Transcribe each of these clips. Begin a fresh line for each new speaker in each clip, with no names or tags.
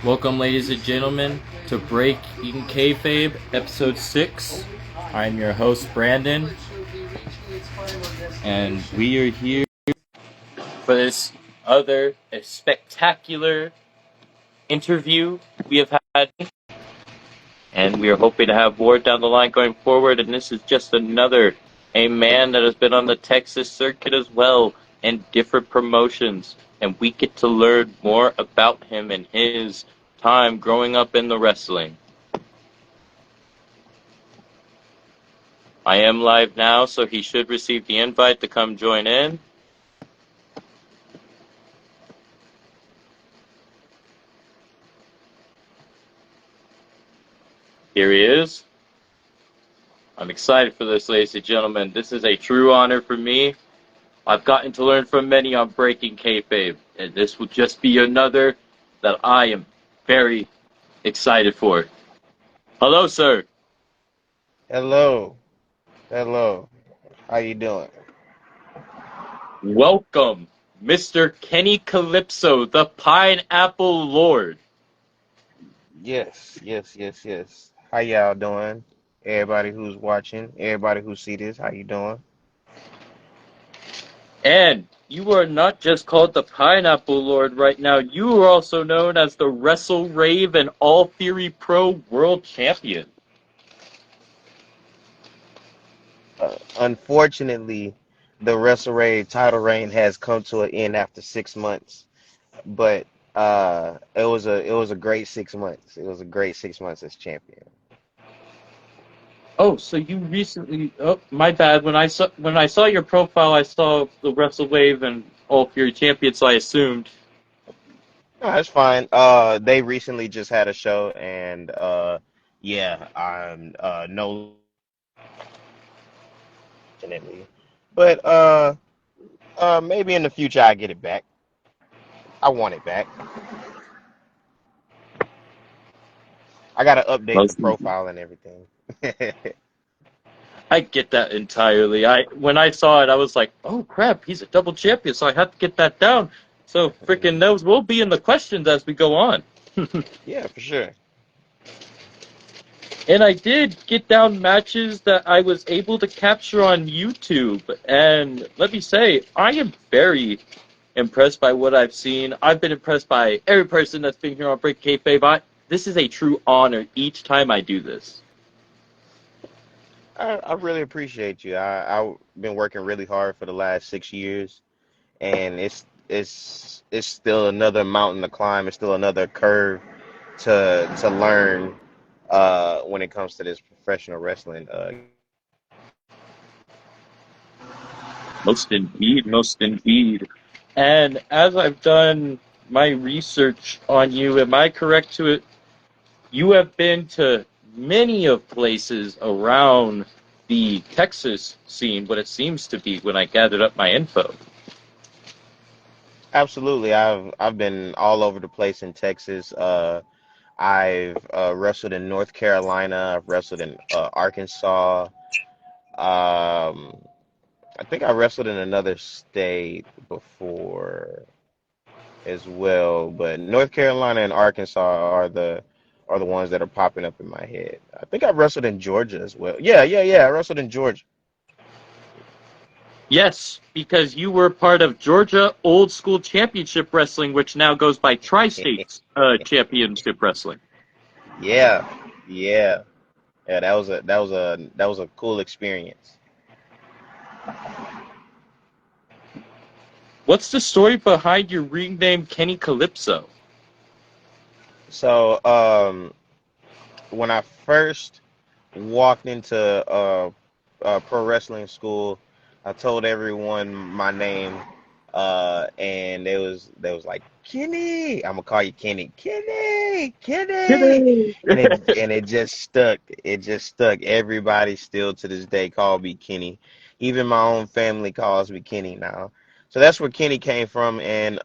Welcome, ladies and gentlemen, to Breaking Kayfabe, Episode 6. I'm your host, Brandon, and we are here for this other spectacular interview we have had, and we are hoping to have more down the line going forward, and this is just a man that has been on the Texas circuit as well, and different promotions, and we get to learn more about him and his time growing up in the wrestling. I am live now, so he should receive the invite to come join in. Here he is. I'm excited for this, ladies and gentlemen. This is a true honor for me. I've gotten to learn from many on Breaking Kayfabe, and this will just be another that I am very excited for. Hello, sir.
Hello. Hello. How you doing?
Welcome, Mr. Kenny Kalypso, the Pineapple Lord.
Yes. How y'all doing? Everybody who's watching, everybody who see this, how you doing?
And you are not just called the Pineapple Lord right now, you are also known as the Wrestle Rave and All Theory Pro World Champion.
Unfortunately, the WrestleRave title reign has come to an end after 6 months, but it was a great 6 months. It was a great 6 months as champion.
Oh, so you recently? Oh, my bad. When I saw your profile, I saw the Wrestle Wave and All Fury Champion, so I assumed.
No, that's fine. They recently just had a show, and yeah, I'm no, fortunately, but maybe in the future I get it back. I want it back. I gotta update the
Most,
profile and everything.
I get that entirely. When I saw it, I was like, "Oh crap, he's a double champion!" So I have to get that down. So freaking those will be in the questions as we go on.
Yeah, for sure.
And I did get down matches that I was able to capture on YouTube. And let me say, I am very impressed by what I've seen. I've been impressed by every person that's been here on Break Kayfabe. This is a true honor each time I do this.
I really appreciate you. I've been working really hard for the last 6 years, and it's still another mountain to climb. It's still another curve to learn when it comes to this professional wrestling.
Most indeed, most indeed. And as I've done my research on you, am I correct to it? You have been to many of places around the Texas scene, what it seems to be when I gathered up my info.
Absolutely. I've been all over the place in Texas. I've wrestled in North Carolina. I've wrestled in Arkansas. Um, I think I wrestled in another state before as well, but North Carolina and Arkansas are the ones that are popping up in my head. I think I wrestled in Georgia as well. Yeah. I wrestled in Georgia.
Yes, because you were part of Georgia Old School Championship Wrestling, which now goes by Tri-States Championship Wrestling.
Yeah, yeah, yeah. That was a cool experience.
What's the story behind your ring name, Kenny Calypso?
So, when I first walked into pro wrestling school, I told everyone my name, and they was like, Kenny. I'm gonna call you Kenny, Kenny, and it just stuck. It just stuck. Everybody still to this day call me Kenny. Even my own family calls me Kenny now. So that's where Kenny came from, and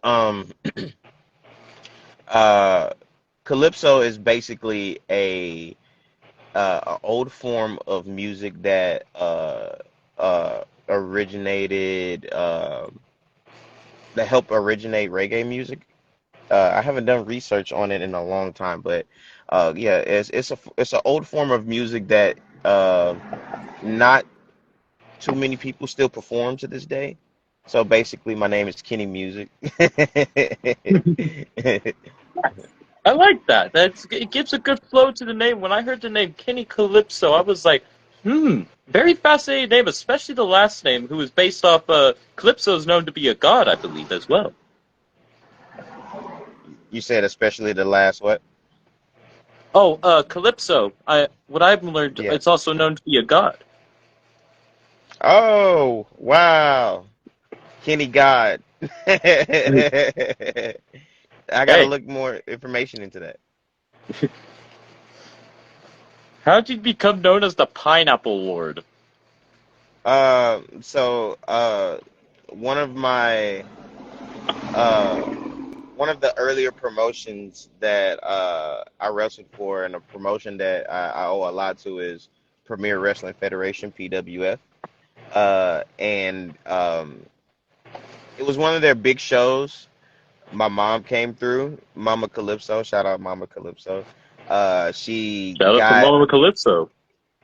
uh, Calypso is basically a old form of music that originated that helped originate reggae music. I haven't done research on it in a long time, but yeah, it's an old form of music that not too many people still perform to this day. So basically, my name is Kenny Music.
I like that. It gives a good flow to the name. When I heard the name Kenny Calypso, I was like, very fascinating name, especially the last name, who is based off. Calypso is known to be a god, I believe, as well.
You said especially the last what?
Oh, Calypso. What I've learned,
Yeah.
it's also known to be a god.
Oh, wow. Kenny God. I gotta
Hey,
look more information into that.
how did you become known as the Pineapple Lord?
So one of my uh one of the earlier promotions that I wrestled for, and a promotion that I owe a lot to, is Premier Wrestling Federation (PWF). And it was one of their big shows. My mom came through, Mama Calypso. Shout out Mama Calypso. She
Shout out to
got
Mama Calypso.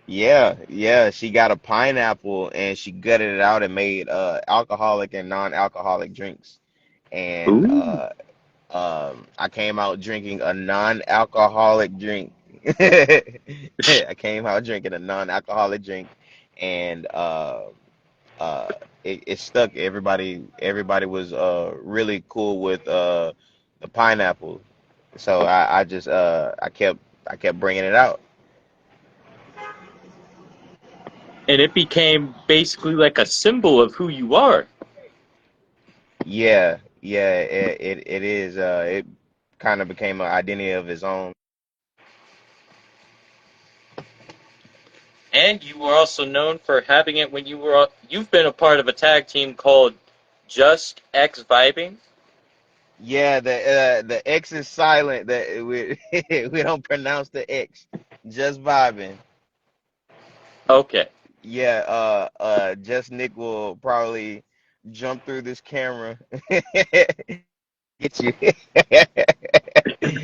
yeah, she got a pineapple and she gutted it out and made alcoholic and non-alcoholic drinks. And
Ooh.
I came out drinking a non-alcoholic drink. I came out drinking a non-alcoholic drink, and uh, it stuck. Everybody was really cool with the pineapple. So I just I kept bringing it out.
And it became basically like a symbol of who you are.
Yeah, it is. It kind of became an identity of its own.
And you were also known for having it when you've been a part of a tag team called Just X Vibing.
Yeah, the X is silent. That we we don't pronounce the X. Just vibing.
Okay.
Yeah, just Nick will probably jump through this camera. Get you.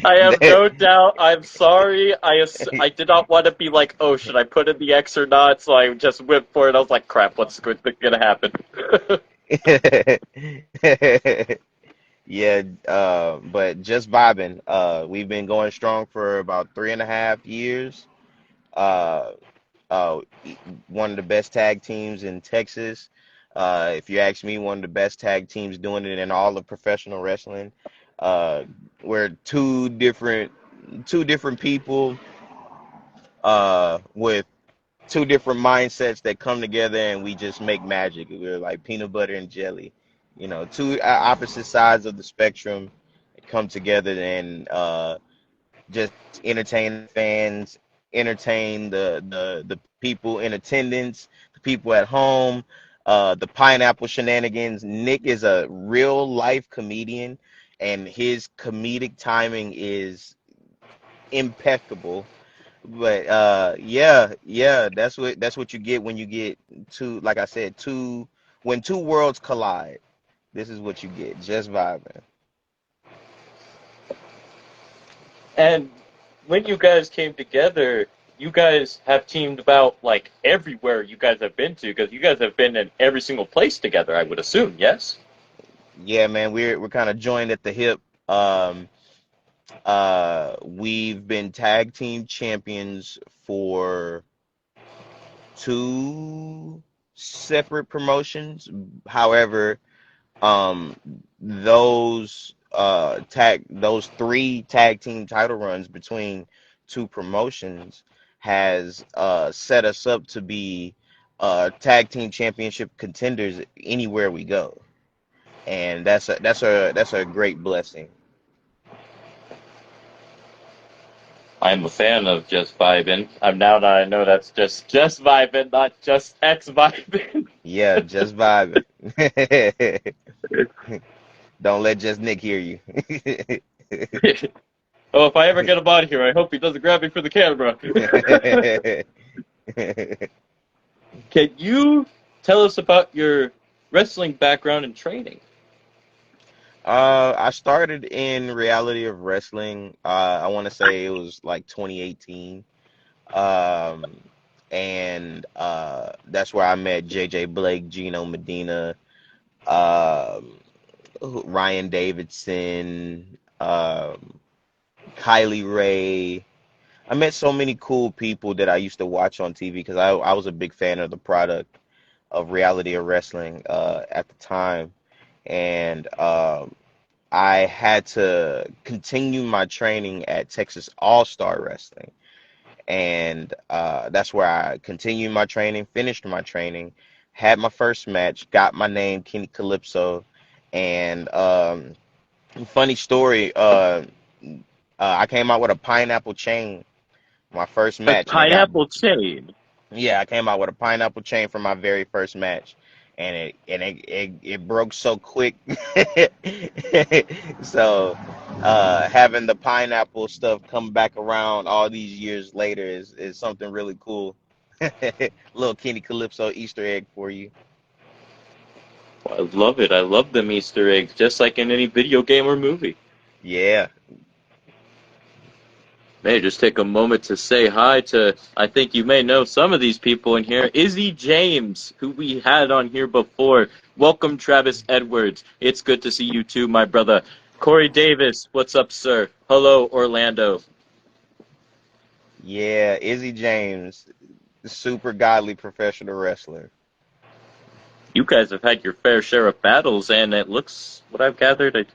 I have no doubt. I'm sorry. I did not want to be like, oh, should I put in the X or not? So I just went for it. I was like, crap, what's going to happen?
Yeah, but just vibing. We've been going strong for about 3.5 years. Uh, One of the best tag teams in Texas. If you ask me, one of the best tag teams doing it in all of professional wrestling. Uh, we're two different people with two different mindsets that come together, and we just make magic. We're like peanut butter and jelly. Two opposite sides of the spectrum come together and just entertain fans, entertain the people in attendance, the people at home, the pineapple shenanigans. Nick is a real life comedian, and his comedic timing is impeccable. But yeah, that's what you get when you get two, like I said, when two worlds collide. This is what you get. Just vibing.
And when you guys came together, you guys have teamed about like everywhere you guys have been to because you guys have been in every single place together, I would assume, yes?
Yeah, man, we're kind of joined at the hip. We've been tag team champions for two separate promotions. However, um, those three tag team title runs between two promotions has set us up to be tag team championship contenders anywhere we go, and that's a great blessing.
I'm a fan of Just Vibin'. I'm now that I know that's just Vibin', not just X Vibin'.
Yeah, just vibing. Don't let just Nick hear you.
Oh, if I ever get him out of here, I hope he doesn't grab me for the camera. Can you tell us about your wrestling background and training?
I started in reality of wrestling. I want to say it was like 2018. Um, and that's where I met JJ Blake, Gino Medina, um, Ryan Davidson, Kylie Ray. I met so many cool people that I used to watch on TV because I was a big fan of the product of reality of wrestling at the time. And I had to continue my training at Texas All-Star Wrestling. And that's where I continued my training, finished my training, had my first match, got my name, Kenny Calypso. And funny story, I came out with a pineapple chain my first
A
match, and it got
pineapple chain.
yeah, I came out with a pineapple chain for my very first match, and it broke so quick. So, having the pineapple stuff come back around all these years later is something really cool. Little Kenny Calypso Easter egg for you.
I love it. I love them Easter eggs, just like in any video game or movie.
Yeah,
May just take a moment to say hi to, I think you may know some of these people in here. Izzy James, who we had on here before. Welcome, Travis Edwards. It's good to see you too, my brother. Corey Davis, what's up, sir? Hello, Orlando.
yeah, Izzy James, super godly professional wrestler.
You guys have had your fair share of battles, and it looks, what I've gathered,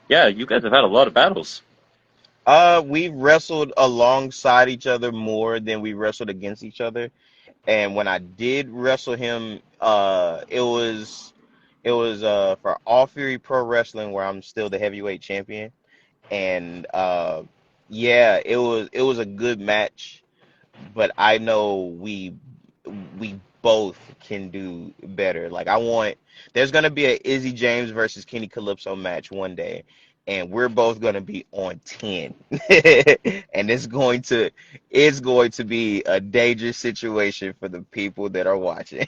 yeah, you guys have had a lot of battles.
We wrestled alongside each other more than we wrestled against each other. And when I did wrestle him, it was for All Fury Pro Wrestling where I'm still the heavyweight champion. And yeah, it was a good match, but I know we both can do better. Like there's gonna be a Izzy James versus Kenny Calypso match one day, and we're both gonna be on 10. And it's going to be a dangerous situation for the people that are watching.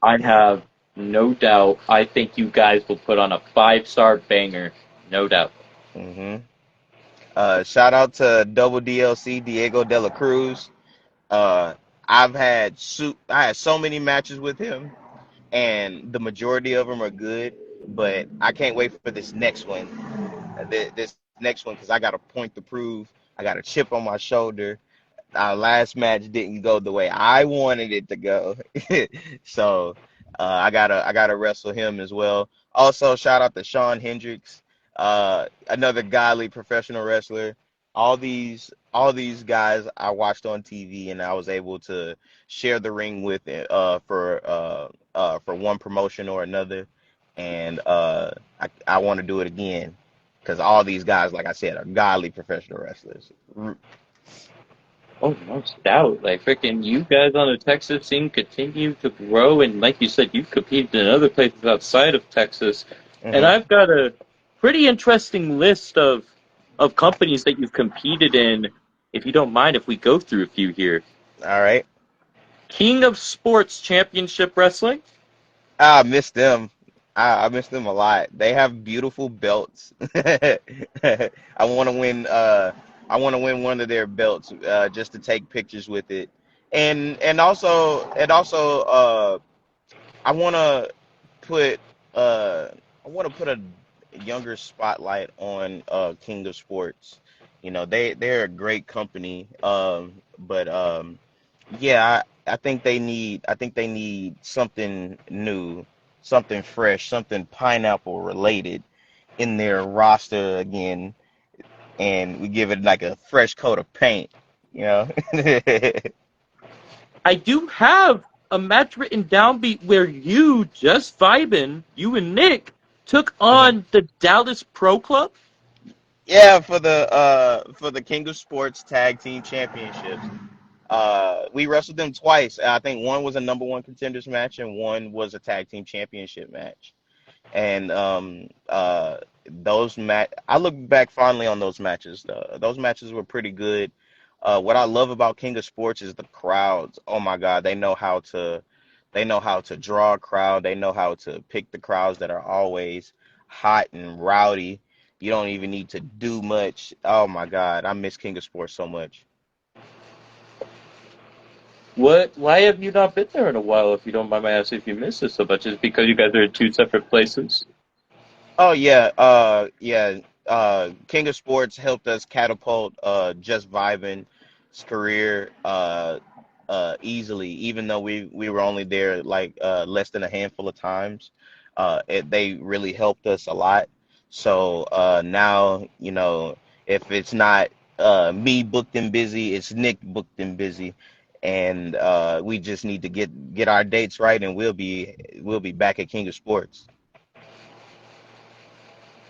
I have no doubt. I think you guys will put on a five-star banger. No doubt.
hmm Shout out to Double DLC Diego De La Cruz. Uh, I had so many matches with him, and the majority of them are good. But I can't wait for this next one. This next one because I got a point to prove. I got a chip on my shoulder. Our last match didn't go the way I wanted it to go, so I gotta wrestle him as well. Also, shout out to Sean Hendricks, another godly professional wrestler. All these guys I watched on TV, and I was able to share the ring with for one promotion or another, and I want to do it again because all these guys, like I said, are godly professional wrestlers.
Oh, no doubt. Like, freaking, you guys on the Texas scene continue to grow, and like you said, you've competed in other places outside of Texas. And
hmm
I've got a pretty interesting list of companies that you've competed in. If you don't mind, if we go through a few here.
All right.
King of Sports Championship Wrestling.
I miss them. I miss them a lot. They have beautiful belts. I want to win. I want to win one of their belts just to take pictures with it, and also I want to put uh I want to put a younger spotlight on King of Sports. They're a great company. But yeah, I think they need something new, something fresh, something pineapple related in their roster again, and we give it like a fresh coat of paint, you know?
I do have a match written down where you just vibing, you and Nick took
Mhm.
on the Dallas Pro Club.
Yeah, for the King of Sports Tag Team Championships. We wrestled them twice. I think one was a number one contenders match and one was a tag team championship match. And I look back fondly on those matches. Those matches were pretty good. What I love about King of Sports is the crowds. Oh my God, they know how to draw a crowd. They know how to pick the crowds that are always hot and rowdy. You don't even need to do much. Oh my God, I miss King of Sports so much.
What? Why have you not been there in a while? If you don't mind my asking, if you miss it so much, is it because you guys are in two separate places?
Oh yeah, yeah. King of Sports helped us catapult Just Vibin's career easily, even though we were only there like less than a handful of times. They really helped us a lot. So now, if it's not me booked and busy, it's Nick booked and busy, and we just need to get our dates right, and we'll be back at King of Sports.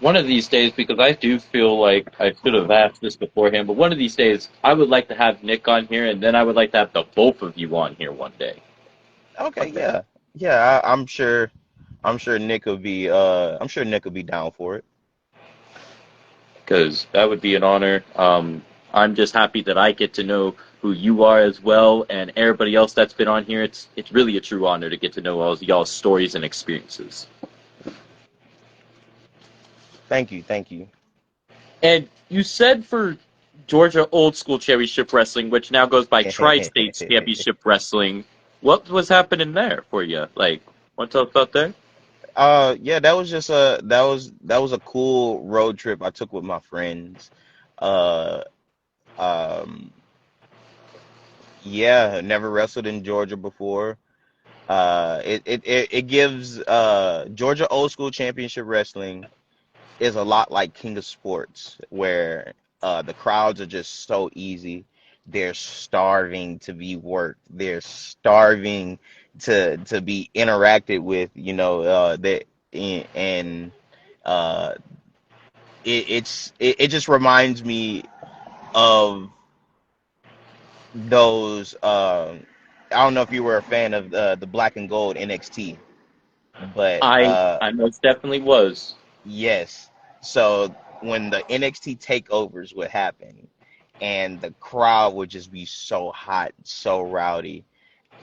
One of these days, because I do feel like I should have asked this beforehand, but one of these days, I would like to have Nick on here, and then I would like to have the both of you on here one day.
Okay, yeah. Yeah, I'm sure Nick will be down for it.
Because that would be an honor. I'm just happy that I get to know who you are as well, and everybody else that's been on here. It's really a true honor to get to know all of y'all's stories and experiences.
Thank you, thank you.
And you said for Georgia Old School Championship Wrestling, which now goes by Tri-States Championship Wrestling, what was happening there for you? Like, want to tell us about that?
Yeah, that was a cool road trip I took with my friends. Uh um yeah, never wrestled in Georgia before. It gives Georgia Old School Championship Wrestling is a lot like King of Sports, where the crowds are just so easy. They're starving to be worked. They're starving to be interacted with. And uh, it just reminds me of those. I don't know if you were a fan of the Black and Gold NXT, but
I most definitely was.
yes. So when the NXT takeovers would happen and the crowd would just be so hot, so rowdy,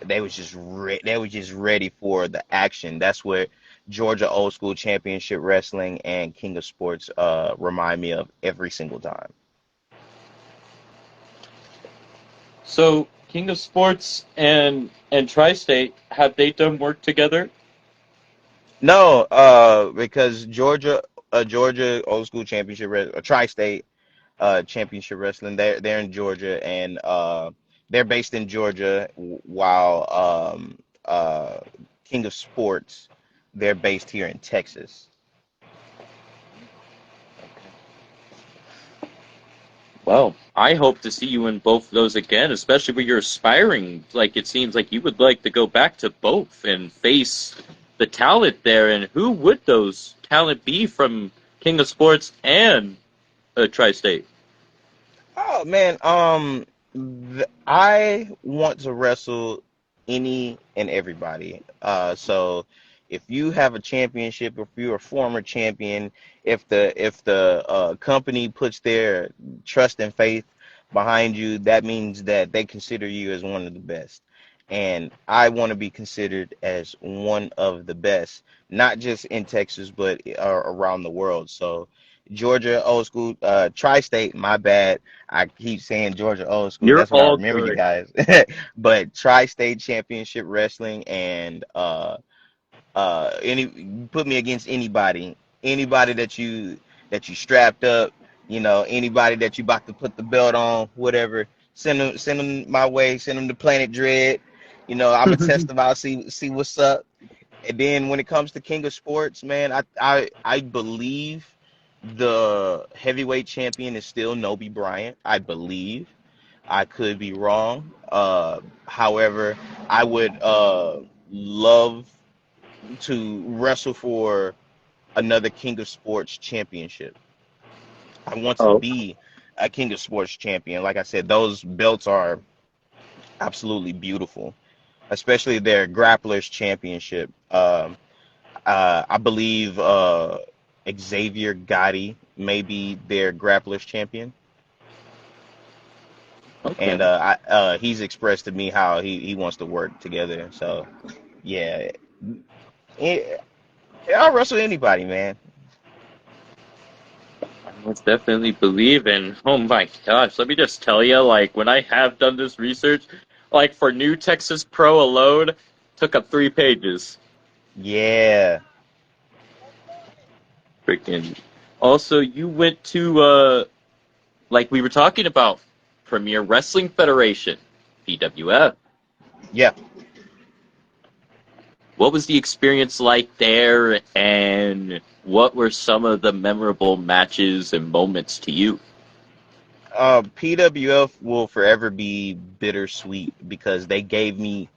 they were just ready for the action. That's what Georgia Old School Championship Wrestling and King of Sports remind me of every single time.
So, King of Sports and Tri-State, have they done work together?
No, because Georgia Old School Tri-State Championship Wrestling. They're in Georgia, and they're based in Georgia, while King of Sports, they're based here in Texas.
Well, I hope to see you in both of those again, especially where you're aspiring. Like it seems like you would like to go back to both and face the talent there. And who would those talent be from King of Sports and Tri-State?
Oh man, I want to wrestle any and everybody. So if you have a championship, if you're a former champion, if the company puts their trust and faith behind you, that means that they consider you as one of the best. And I want to be considered as one of the best, not just in Texas, but around the world. So Georgia Old School, Tri-State, my bad. I keep saying Georgia Old School.
You're
That's what I
all
remember you
good.
guys. But Tri-State Championship Wrestling, and any put me against anybody that you strapped up, anybody that you about to put the belt on, whatever. Send them my way. Send them to Planet Dread. I'm gonna test them out, see what's up. And then when it comes to King of Sports, man, I believe the heavyweight champion is still Nobi Bryant. I believe. I could be wrong. However, I would love to wrestle for another King of Sports championship. I want to
Oh,
be a King of Sports champion. Like I said, those belts are absolutely beautiful, especially their grapplers championship. I believe Xavier Gotti may be their grapplers champion, and
okay.
he's expressed to me how he wants to work together. So yeah, Eh, I'll wrestle anybody, man.
Let's definitely believe in. Oh my gosh, let me just tell you, like, when I have done this research, like, for New Texas Pro alone, took up 3 pages.
Yeah,
Freaking. Also, you went to, like we were talking about, Premier Wrestling Federation, PWF.
yeah.
What was the experience like there, and what were some of the memorable matches and moments to you?
PWF will forever be bittersweet because they gave me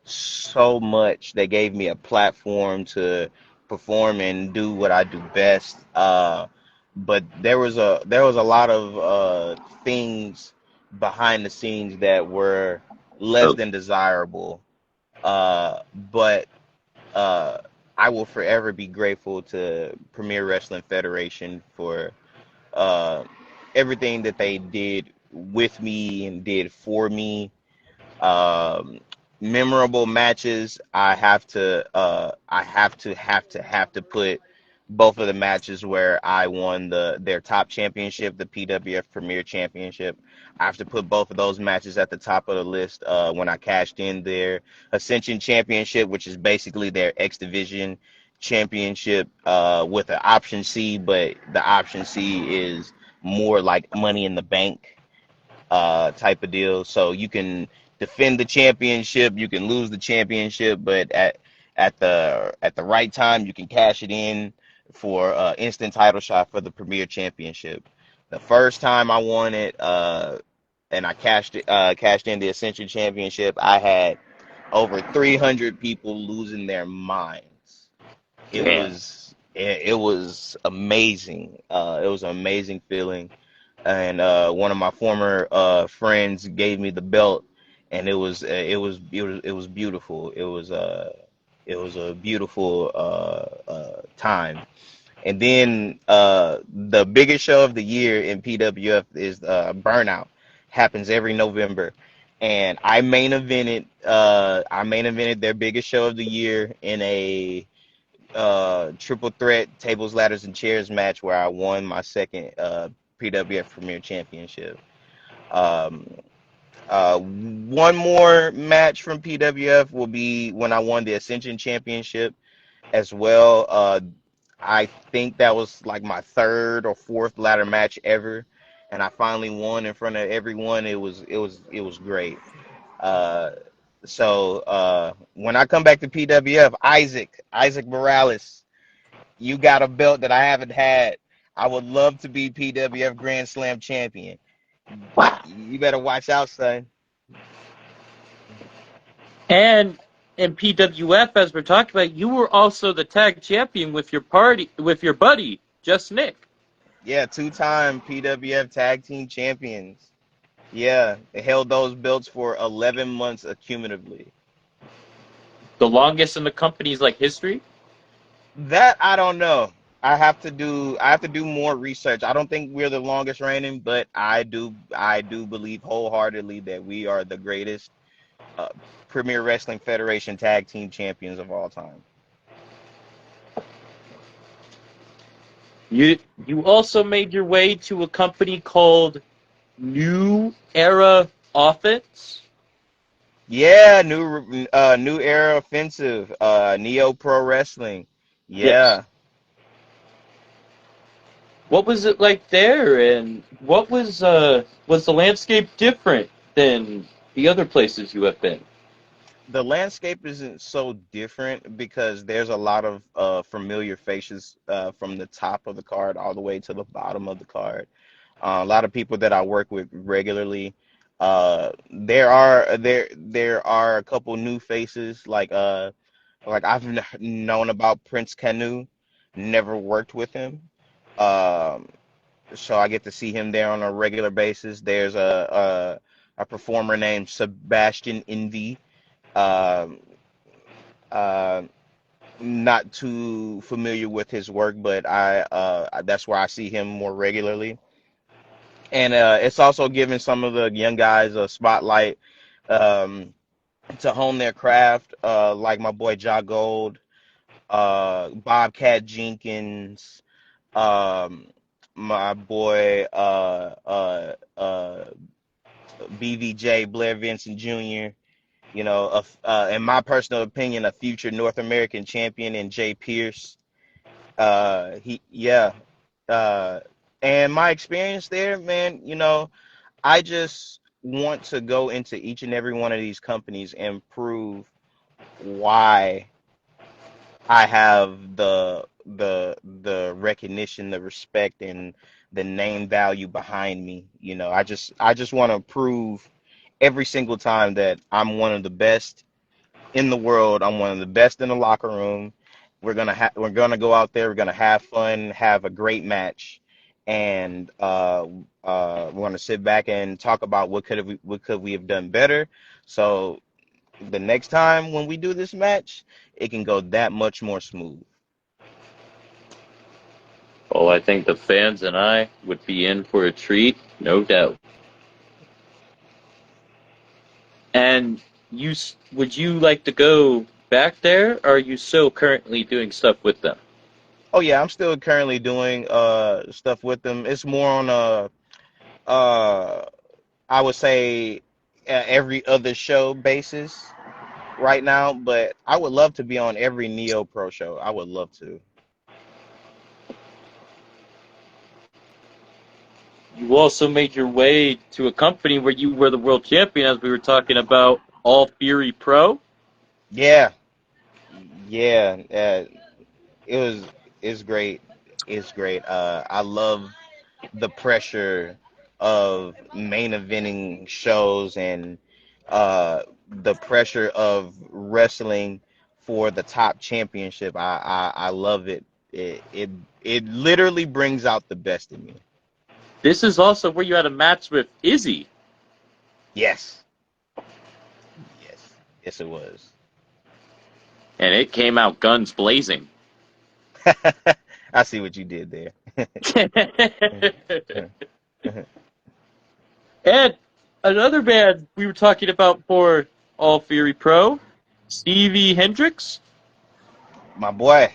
so much. They gave me a platform to perform and do what I do best. But there was a lot of things behind the scenes that were less
Oh,
than desirable. But uh, I will forever be grateful to Premier Wrestling Federation for uh, everything that they did with me and did for me. Um, Memorable matches. I have to put both of the matches where I won their top championship, the PWF Premier Championship. I have to put both of those matches at the top of the list. When I cashed in their Ascension Championship, which is basically their X Division championship, with an option C, but the option C is more like Money in the Bank type of deal. So you can defend the championship, you can lose the championship, but at the right time, you can cash it in for instant title shot for the Premier Championship. The first time I won it, and I cashed in the Ascension Championship, I had over 300 people losing their minds. It
damn.
was it was amazing. It was an amazing feeling, and one of my former friends gave me the belt, and it was beautiful. It was a beautiful time. And then the biggest show of the year in PWF is Burnout. Happens every November, and I main evented their biggest show of the year in a triple threat tables, ladders, and chairs match where I won my second PWF Premier Championship. Um, one more match from PWF will be when I won the Ascension Championship as well. I think that was like my third or fourth ladder match ever, and I finally won in front of everyone. It was great. Uh, so when I come back to PWF, Isaac Morales, you got a belt that I haven't had. I would love to be PWF Grand Slam champion.
Wow.
You better watch out, son.
And in PWF, as we're talking about, you were also the tag champion with your buddy, Just Nick.
Yeah, two-time PWF Tag Team Champions. Yeah, they held those belts for 11 months accumulatively.
The longest in the company's like history.
That I don't know. I have to do more research. I don't think we're the longest reigning, but I do believe wholeheartedly that we are the greatest uh, Premier Wrestling Federation Tag Team Champions of all time.
You also made your way to a company called New Era Offense.
Yeah, new era offensive, Neo Pro Wrestling.
Yes.
Yeah.
What was it like there, and what was the landscape different than the other places you have been?
The landscape isn't so different because there's a lot of familiar faces from the top of the card all the way to the bottom of the card. A lot of people that I work with regularly. There are a couple new faces like I've known about Prince Canu, never worked with him. Um, so I get to see him there on a regular basis. There's a performer named Sebastian Envy. Um, uh, Not too familiar with his work, but that's where I see him more regularly. And it's also giving some of the young guys a spotlight um, to hone their craft, like my boy Ja Gold, Bobcat Jenkins, um, my boy BVJ Blair Vincent Jr. You know, in my personal opinion, a future North American champion in Jay Pierce. He yeah. Uh, and my experience there, man. You know, I just want to go into each and every one of these companies and prove why I have the recognition, the respect, and the name value behind me. You know, I just want to prove every single time that I'm one of the best in the world. I'm one of the best in the locker room. We're gonna go out there. We're gonna have fun, have a great match, and we're gonna sit back and talk about what could we have done better. So the next time when we do this match, it can go that much more smooth.
Well, I think the fans and I would be in for a treat, no doubt. And would you like to go back there, or are you still currently doing stuff with them?
Oh yeah, I'm still currently doing stuff with them. It's more on a uh I would say every other show basis right now, but I would love to be on every Neo Pro show. I would love to.
You also made your way to a company where you were the world champion, as we were talking about, All Fury Pro.
Yeah, yeah. It was it's great. It's great. I love the pressure of main eventing shows and the pressure of wrestling for the top championship. I love it. It literally brings out the best in me.
This is also where you had a match with Izzy.
Yes. Yes. Yes, it was.
And it came out guns blazing.
I see what you did there.
And another man we were talking about for All Fury Pro, Stevie Hendricks.
My boy.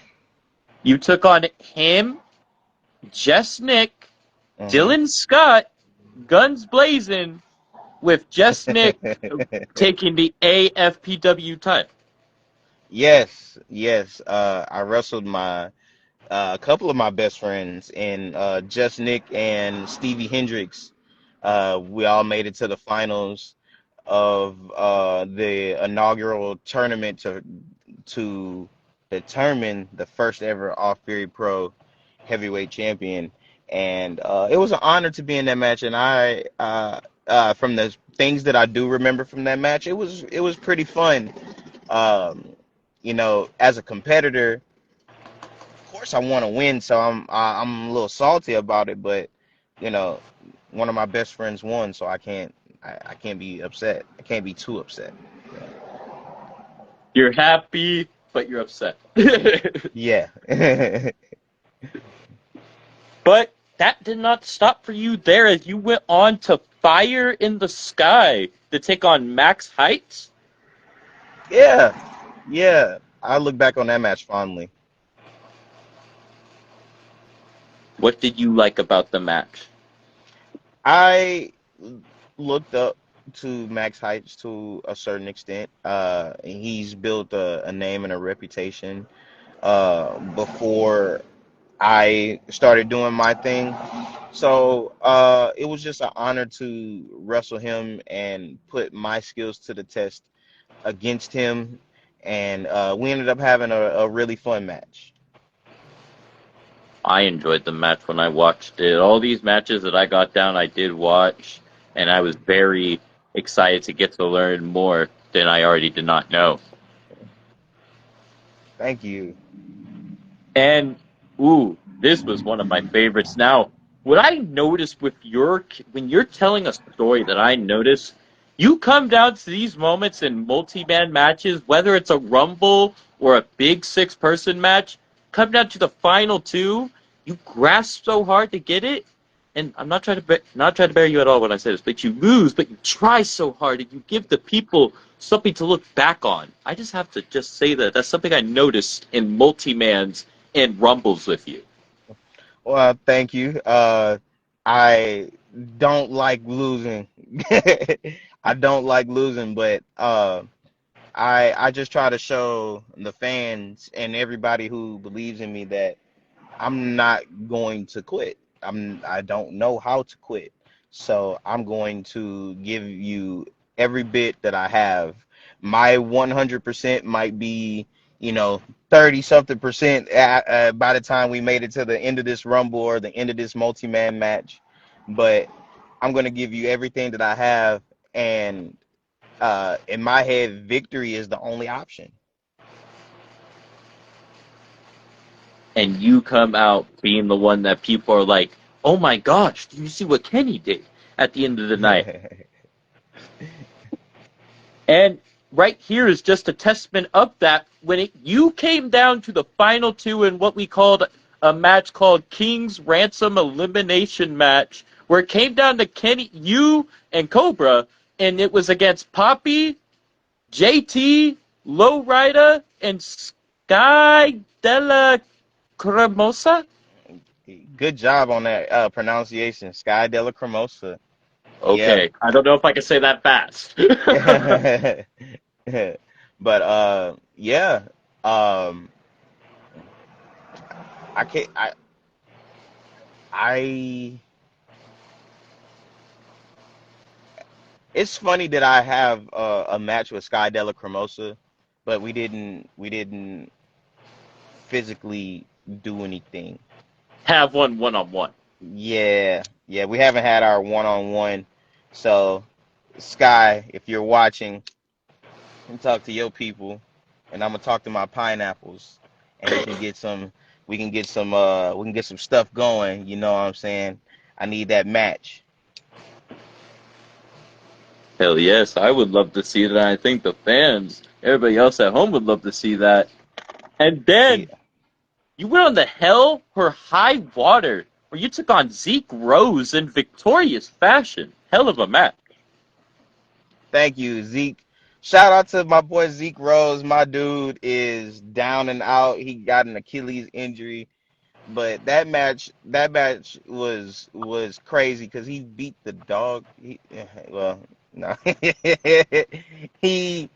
You took on him, Jess Nick,
Hmm.
Dylan Scott, guns blazing, with Jess Nick taking the AFPW title.
Yes, yes. I wrestled my a couple of my best friends in Just Nick and Stevie Hendricks. We all made it to the finals of the inaugural tournament to determine the first ever Off Fury Pro heavyweight champion. And it was an honor to be in that match. And from the things that I do remember from that match, it was pretty fun. Um, you know, as a competitor, of course I want to win, so I'm a little salty about it. But you know, one of my best friends won, so I can't be upset. I can't be too upset. You know?
You're happy, but you're upset.
Yeah.
But that did not stop for you there as you went on to Fire in the Sky to take on Max Heights.
Yeah, yeah. I look back on that match fondly.
What did you like about the match?
I looked up to Max Heights to a certain extent. He's built a name and a reputation before I started doing my thing. So it was just an honor to wrestle him and put my skills to the test against him. And we ended up having a really fun match.
I enjoyed the match when I watched it. All these matches that I got down, I did watch, and I was very excited to get to learn more than I already did not know.
Thank you.
And ooh, this was one of my favorites. Now, what I noticed with when you're telling a story that I notice, you come down to these moments in multi-man matches, whether it's a rumble or a big six-person match, come down to the final two, you grasp so hard to get it. And I'm not not trying to bury you at all when I say this, but you lose, but you try so hard and you give the people something to look back on. I just have to just say that that's something I noticed in multi-mans and rumbles with you.
Well, thank you. I don't like losing. I don't like losing, but I just try to show the fans and everybody who believes in me that I'm not going to quit. I don't know how to quit. So I'm going to give you every bit that I have. My 100% might be, 30 something percent by the time we made it to the end of this rumble or the end of this multi-man match. But I'm going to give you everything that I have, and in my head, victory is the only option.
And you come out being the one that people are like, oh my gosh, do you see what Kenny did at the end of the night? And right here is just a testament of that. You came down to the final two in what we called a match called King's Ransom Elimination Match, where it came down to Kenny, you, and Cobra, and it was against Poppy, JT, Lowrider, and Sky Della Cremosa.
Good job on that pronunciation, Sky Della Cremosa. Yeah.
Okay, I don't know if I can say that fast.
But yeah. Um I can't I it's funny that I have a match with Sky Della Cremosa, but we didn't physically do anything.
Have one on one.
Yeah, yeah, we haven't had our one-on-one. So, Sky, if you're watching, and talk to your people, and I'm gonna talk to my pineapples, and we can get some stuff going. You know what I'm saying? I need that match.
Hell yes, I would love to see that. I think the fans, everybody else at home would love to see that. And
See,
then you went on the Hell or High Water, where you took on Zeke Rose in victorious fashion. Hell of a match.
thank you, Zeke. Shout out to my boy Zeke Rose. My dude is down and out. He got an Achilles injury, but that match was crazy because he beat the dog. Well, no, he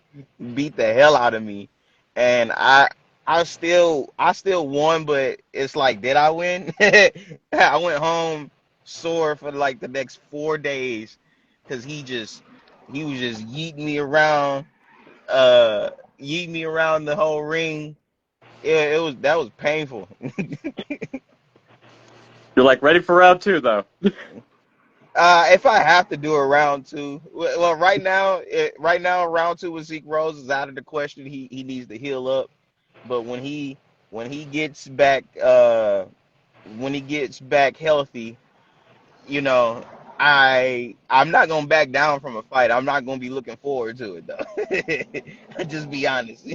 beat the hell out of me, and I still won, but it's like, did I win? I went home sore for like the next 4 days because he was just uh yeeting me around the whole ring. That was painful.
You're like ready for round two, though.
If I have to do a round two, well, right now, round two with Zeke Rose is out of the question. He needs to heal up, but when he gets back, when he gets back healthy, you know, I'm not gonna back down from a fight. I'm not gonna be looking forward to it though. Just be honest.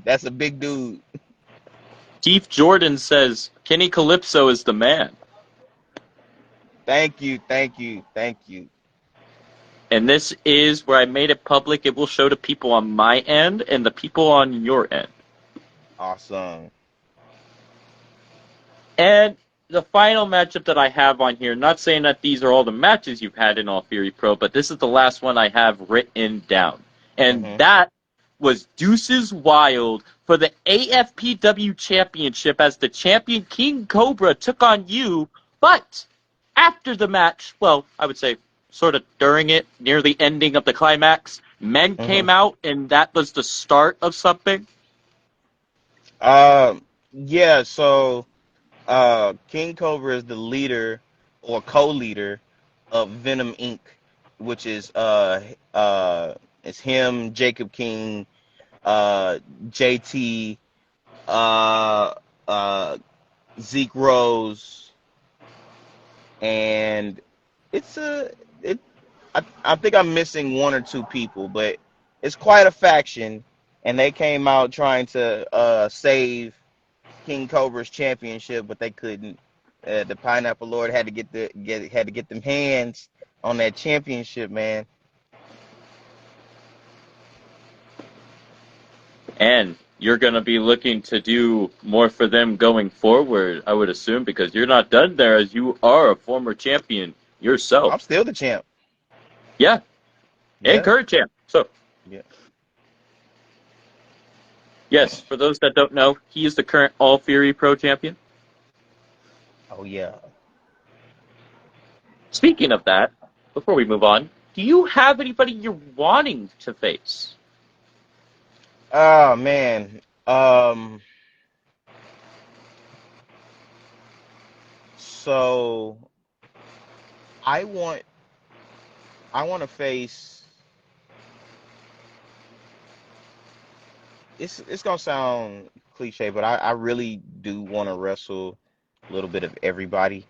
That's a big dude.
Keith Jordan says Kenny Calypso is the man.
Thank you, thank you, thank you.
And this is where I made it public. It will show the people on my end and the people on your end.
Awesome.
And the final matchup that I have on here, not saying that these are all the matches you've had in All Fury Pro, but this is the last one I have written down. And
Hmm.
that was Deuces Wild for the AFPW Championship as the champion King Cobra took on you. But after the match, well, I would say sort of during it, near the ending of the climax, men
Hmm.
came out, and that was the start of something.
Yeah. So, King Cobra is the leader or co-leader of Venom Inc., which is it's him, Jacob King, JT, uh, uh, Zeke Rose, and it's a it. I think I'm missing one or two people, but it's quite a faction, and they came out trying to save King Cobra's championship, but they couldn't. The Pineapple Lord had to get them hands on that championship, man.
And you're going to be looking to do more for them going forward, I would assume, because you're not done there as you are a former champion yourself.
I'm still the champ.
Yeah, and
Yeah.
current champ. So,
Yeah.
yes, for those that don't know, he is the current All Fury Pro champion.
Oh yeah.
Speaking of that, before we move on, do you have anybody you're wanting to face?
Oh man. So I want to face. It's gonna sound cliche, but I really do want to wrestle a little bit of everybody.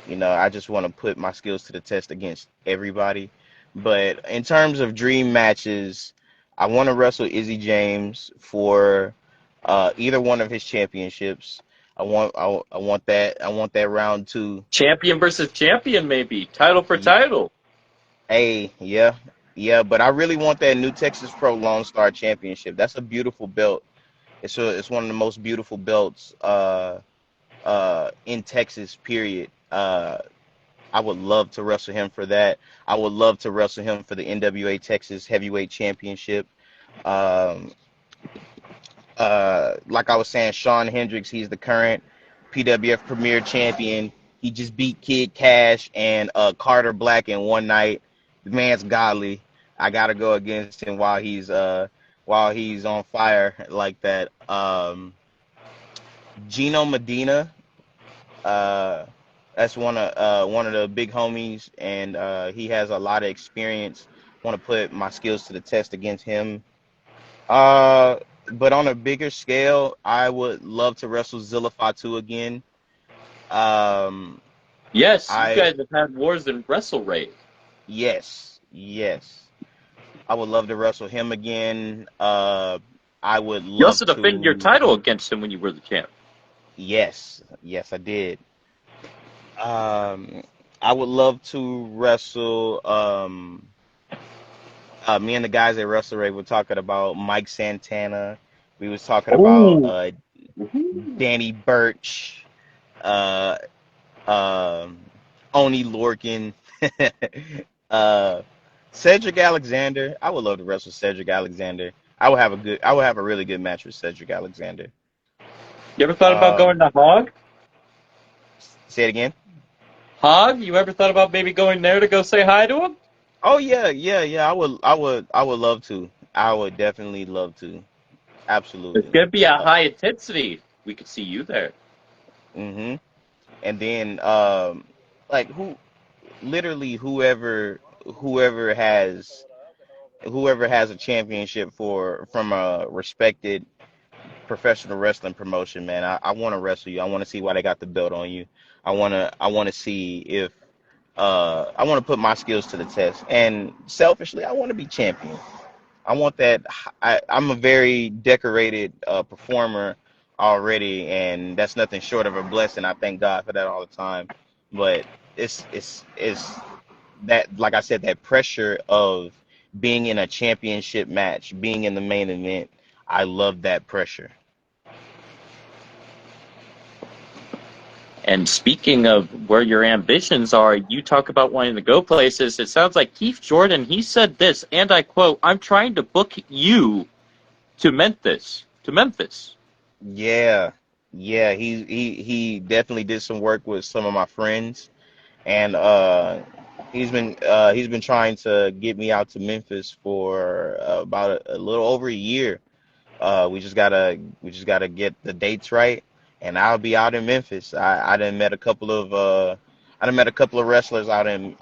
I just want to put my skills to the test against everybody. But in terms of dream matches, I want to wrestle Izzy James for either one of his championships. I want that round two.
Champion versus champion, maybe. Title for
Ye-
title.
Hey, yeah, yeah, but I really want that New Texas Pro Lone Star Championship. That's a beautiful belt. It's one of the most beautiful belts in Texas, period. I would love to wrestle him for that. I would love to wrestle him for the NWA Texas Heavyweight Championship. Um, like I was saying, Shawn Hendricks, he's the current PWF Premier Champion. He just beat Kid Cash and Carter Black in one night. The man's godly. I gotta go against him while he's on fire like that. Gino Medina, uh, that's one of the big homies, and he has a lot of experience. Want to put my skills to the test against him. Uh, but on a bigger scale, I would love to wrestle Zilla Fatu again. Um,
Yes, you
I
guys have had wars in Wrestle Rate.
Yes, yes, I would love to wrestle him again. I would
You
love
also defended your
to.
title against him when you were the champ.
Yes, yes, I did. Um, I would love to wrestle. Me and the guys at Wrestle Ray were talking about Mike Santana. We was talking about
Oh.
Danny Burch, uh, Oni Lorcan, uh, Cedric Alexander. I would love to wrestle Cedric Alexander. I would have a really good match with Cedric Alexander.
You ever thought about going
Um,
to Hog?
Say it again.
Hog? You ever thought about maybe going there to go say hi to him?
Oh yeah, yeah, yeah. I would love to. I would definitely love to.
It's
Absolutely.
gonna be a high intensity. We could see you there.
Mm-hmm. And then like literally whoever has a championship from a respected professional wrestling promotion, man. I want to wrestle you. I want to see why they got the belt on you. I want to see if I want to put my skills to the test. And selfishly, I want to be champion. I want that. I'm a very decorated performer already, and that's nothing short of a blessing. I thank God for that all the time. But it's that, like I said, that pressure of being in a championship match, being in the main event. I love that pressure.
And speaking of where your ambitions are, you talk about wanting to go places. It sounds like Keith Jordan, he said this, and I quote, I'm trying to book you to Memphis. To Memphis.
Yeah, yeah. He definitely did some work with some of my friends, and he's been trying to get me out to Memphis for about a little over a year. We just gotta get the dates right, and I'll be out in Memphis. I done met a couple of wrestlers out in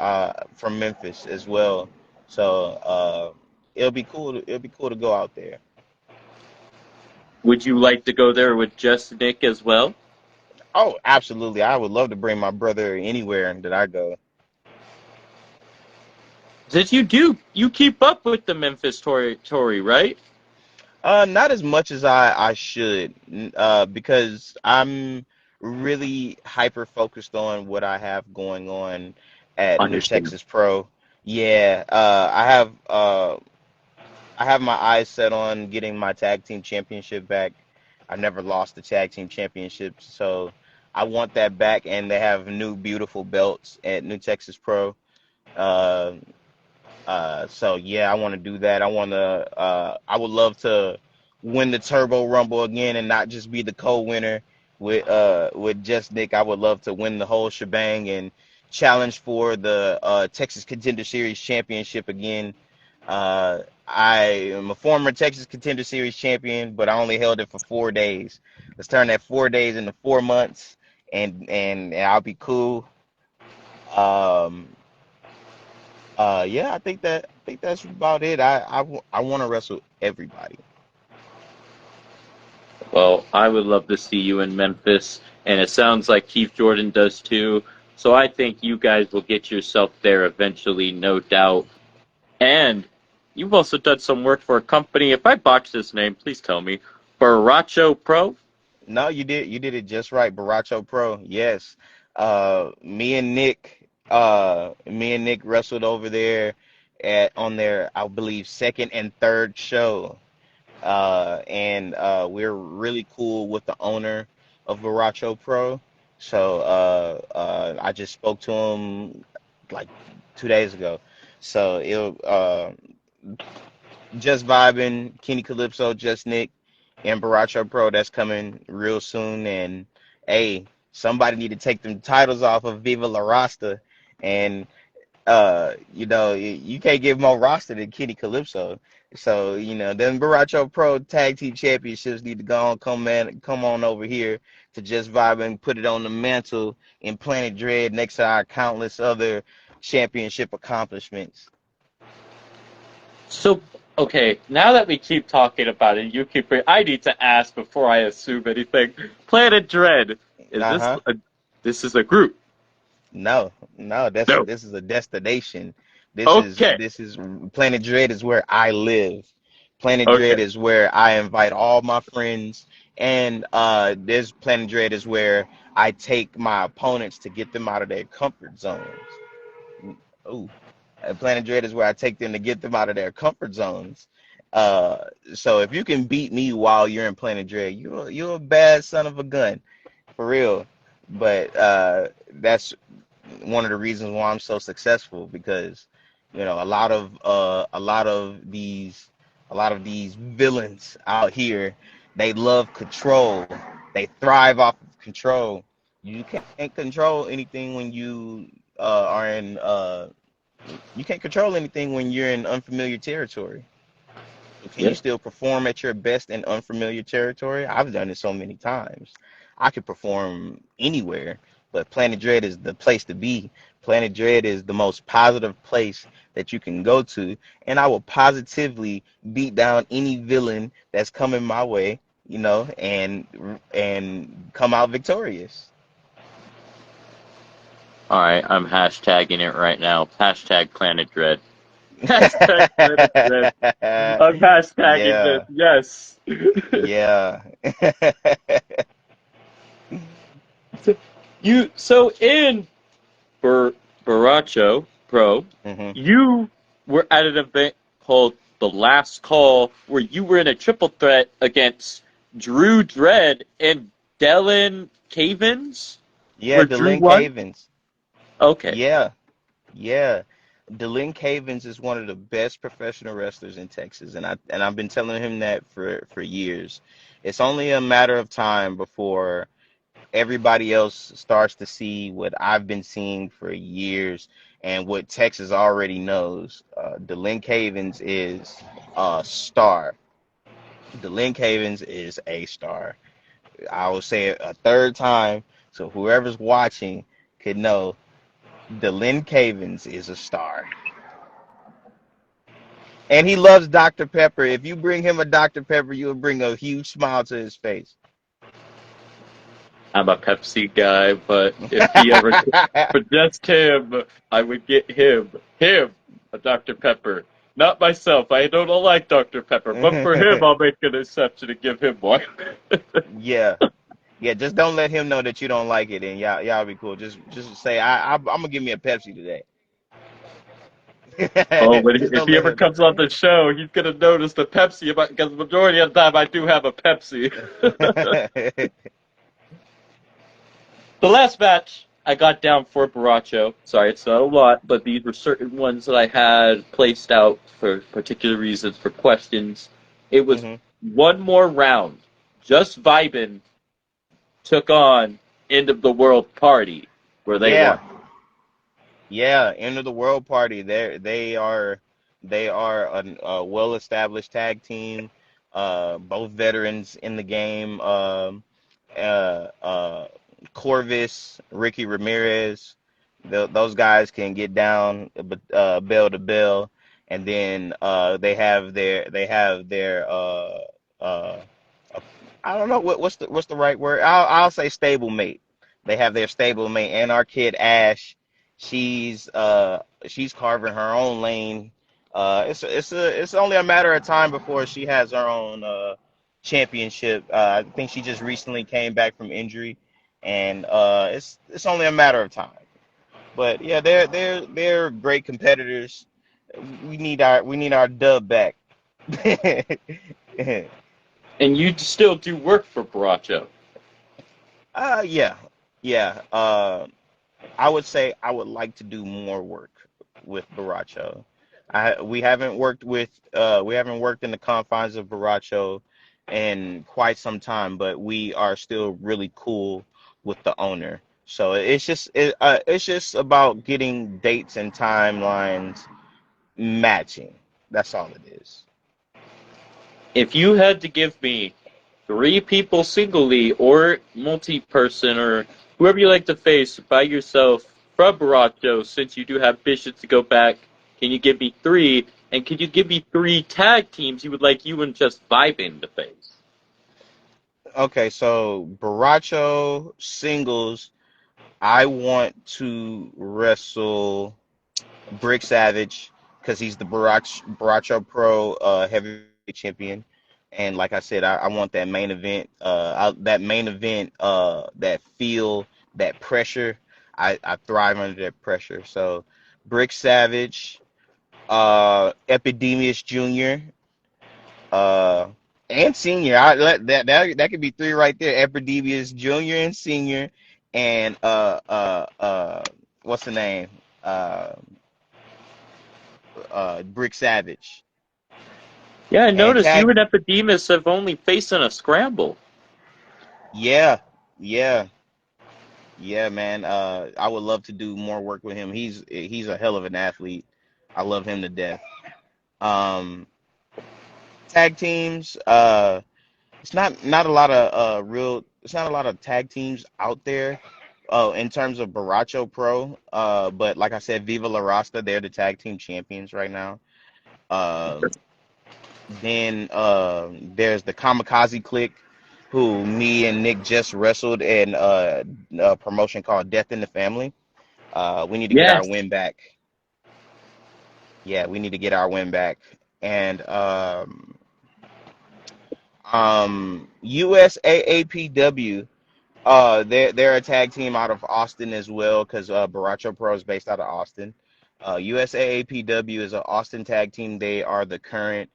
from Memphis as well. So it'll be cool to go out there.
Would you like to go there with just Nick as well?
Oh, absolutely. I would love to bring my brother anywhere that I go.
Did you keep up with the Memphis Tory, right?
Not as much as I should, because I'm really hyper focused on what I have going on at New
Understand.
Texas Pro. Yeah, I have my eyes set on getting my tag team championship back. I never lost the tag team championships, so I want that back. And they have new beautiful belts at New Texas Pro. Uh, so yeah, I want to do that. I would love to win the Turbo Rumble again and not just be the co-winner with just Nick. I would love to win the whole shebang and challenge for the Texas Contender Series championship again. I am a former Texas Contender Series champion, but I only held it for 4 days. Let's turn that 4 days into 4 months, and I'll be cool. Um, yeah, I think that's about it. I want to wrestle everybody.
Well, I would love to see you in Memphis, and it sounds like Keith Jordan does too. So I think you guys will get yourself there eventually, no doubt. And you've also done some work for a company. If I botch this name, please tell me. Baracho Pro?
No, you did it just right, Baracho Pro. Yes. Me and Nick wrestled over there at on their, I believe, second and third show. And we're really cool with the owner of Viracho Pro. So I just spoke to him like 2 days ago. So it'll just vibing, Kenny Calypso, just Nick, and Viracho Pro. That's coming real soon. And hey, somebody need to take them titles off of Viva La Rasta. And you can't give more roster than Kenny Calypso. So, them Baracho Pro Tag Team Championships need to come on over here to Just Vibe and put it on the mantle in Planet Dread next to our countless other championship accomplishments.
So, okay, now that we keep talking about it, I need to ask before I assume anything. Planet Dread, is
Uh-huh.
this is a group?
No, no,
No.
this is a destination.
Okay.
This is Planet Dread is where I live. Planet
Okay.
Dread is where I invite all my friends, and this Planet Dread is where I take my opponents to get them out of their comfort zones. Ooh, Planet Dread is where I take them to get them out of their comfort zones. Uh, so if you can beat me while you're in Planet Dread, you're a bad son of a gun, for real. But that's one of the reasons why I'm so successful because a lot of these villains out here, they love control. They thrive off of control. You can't control anything when are in you can't control anything when you're in unfamiliar territory. So can you
Yeah.
still perform at your best in unfamiliar territory? I've done it so many times. I could perform anywhere, but Planet Dread is the place to be. Planet Dread is the most positive place that you can go to, and I will positively beat down any villain that's coming my way, and come out victorious.
All right, I'm hashtagging it right now. Hashtag Planet Dread. Hashtag Planet Dread. I'm hashtagging this.
Yeah,
Yes.
yeah.
So in Bar- Baracho Pro,
hmm
you were at an event called The Last Call, where you were in a triple threat against Drew Dredd and Dylan Cavins,
Yeah,
where Drew
Delin
won.
Cavens.
Okay.
Yeah, yeah. Delin Cavens is one of the best professional wrestlers in Texas, and I've been telling him that for years. It's only a matter of time before everybody else starts to see what I've been seeing for years and what Texas already knows. Delin Cavens is a star. Delin Cavens is a star. I will say it a third time so whoever's watching could know Delin Cavens is a star. And he loves Dr. Pepper. If you bring him a Dr. Pepper, you'll bring a huge smile to his face.
I'm a Pepsi guy, but if he ever for just him, I would get him, a Dr. Pepper. Not myself. I don't like Dr. Pepper, but for him, I'll make an exception and give him one.
Yeah. Yeah, just don't let him know that you don't like it, and y'all be cool. Just say I'm gonna give me a Pepsi today.
Oh, but
Just
if
don't
he
let
ever
him.
comes on the show, he's gonna notice the Pepsi because the majority of the time I do have a Pepsi. The last match I got down for Baracho. Sorry, it's not a lot, but these were certain ones that I had placed out for particular reasons, for questions. It was
Hmm.
one more round. Just vibing took on End of the World Party, where they
Yeah,
won.
yeah. End of the world party. They are a well-established tag team. Both veterans in the game. Uh, uh, Corvus, Ricky Ramirez. Those guys can get down, bell to bell, and then they have their uh, uh, I don't know what's the right word. I'll say stablemate. They have their stablemate, and our kid Ash. She's carving her own lane. It's only a matter of time before she has her own championship. I think she just recently came back from injury, and it's only a matter of time. But yeah, they're great competitors. We need our dub back.
And you still do work for Baracho.
Yeah, yeah. I would say I would like to do more work with Baracho. We haven't worked in the confines of Baracho in quite some time, but we are still really cool with the owner. So it's just about getting dates and timelines matching. That's all it is.
If you had to give me three people singly or multi-person or whoever you like to face by yourself from Baracho, since you do have visions to go back, can you give me three? And can you give me three tag teams you would like you and just vibing to face?
Okay, so Baracho singles, I want to wrestle Brick Savage because he's the Baracho Pro heavyweight champion, and like I said, I want that main event. That feel, that pressure. I thrive under that pressure. So Brick Savage, Epidemius Jr. Uh, and Senior. That could be three right there. Epidemius Jr. and Senior, and what's the name? Uh, Brick Savage.
Yeah, I
And
noticed you
tag,
and Epidemus have only faced in a scramble.
yeah, yeah, yeah, man. I would love to do more work with him. He's a hell of an athlete. I love him to death. Um, Tag teams. It's not a lot of real. It's not a lot of tag teams out there. In terms of Baracho Pro. But like I said, Viva La Rasta, they're the tag team champions right now. Um, Then there's the Kamikaze Click, who me and Nick just wrestled in a promotion called Death in the Family. We need to get our
Yes.
win back. Yeah, we need to get our win back. And USAAPW, they're a tag team out of Austin as well, because Baracho Pro is based out of Austin. USAAPW is an Austin tag team. They are the current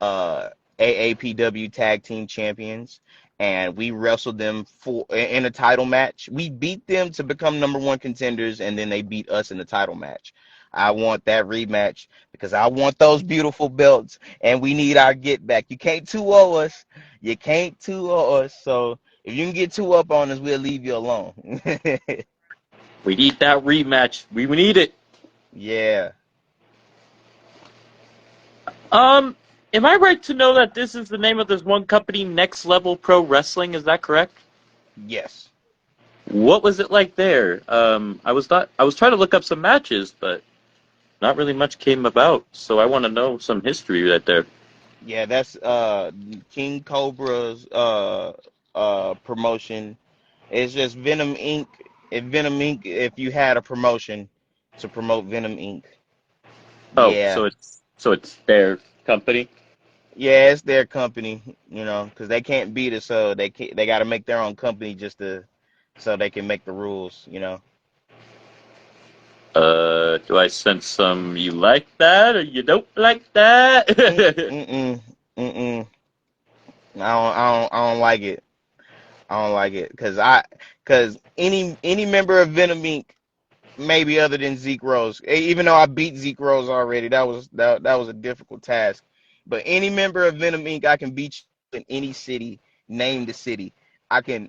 uh AAPW tag team champions, and we wrestled them in a title match. We beat them to become number one contenders, and then they beat us in the title match. I want that rematch because I want those beautiful belts, and we need our get back. You can't 2-0 us. You can't 2-0 us. So if you can get two up on us, we'll leave you alone.
We need that rematch. We need it.
Yeah.
Um, am I right to know that this is the name of this one company, Next Level Pro Wrestling? Is that correct?
Yes.
What was it like there? I was trying to look up some matches, but not really much came about. So I want to know some history right there.
Yeah, that's King Cobra's promotion. It's just Venom Inc. If Venom Inc. If you had a promotion to promote Venom Inc.
Oh,
Yeah.
so it's their company.
Yeah, it's their company, because they can't beat us, so they got to make their own company just to so they can make the rules.
Do I sense some you like that or you don't like
Mm,
that?
mm-mm, mm-mm. I don't like it. I don't like it because any member of Venom Inc. maybe other than Zeke Rose. Even though I beat Zeke Rose already, that was a difficult task. But any member of Venom Inc. I can beat you in any city. Name the city. I can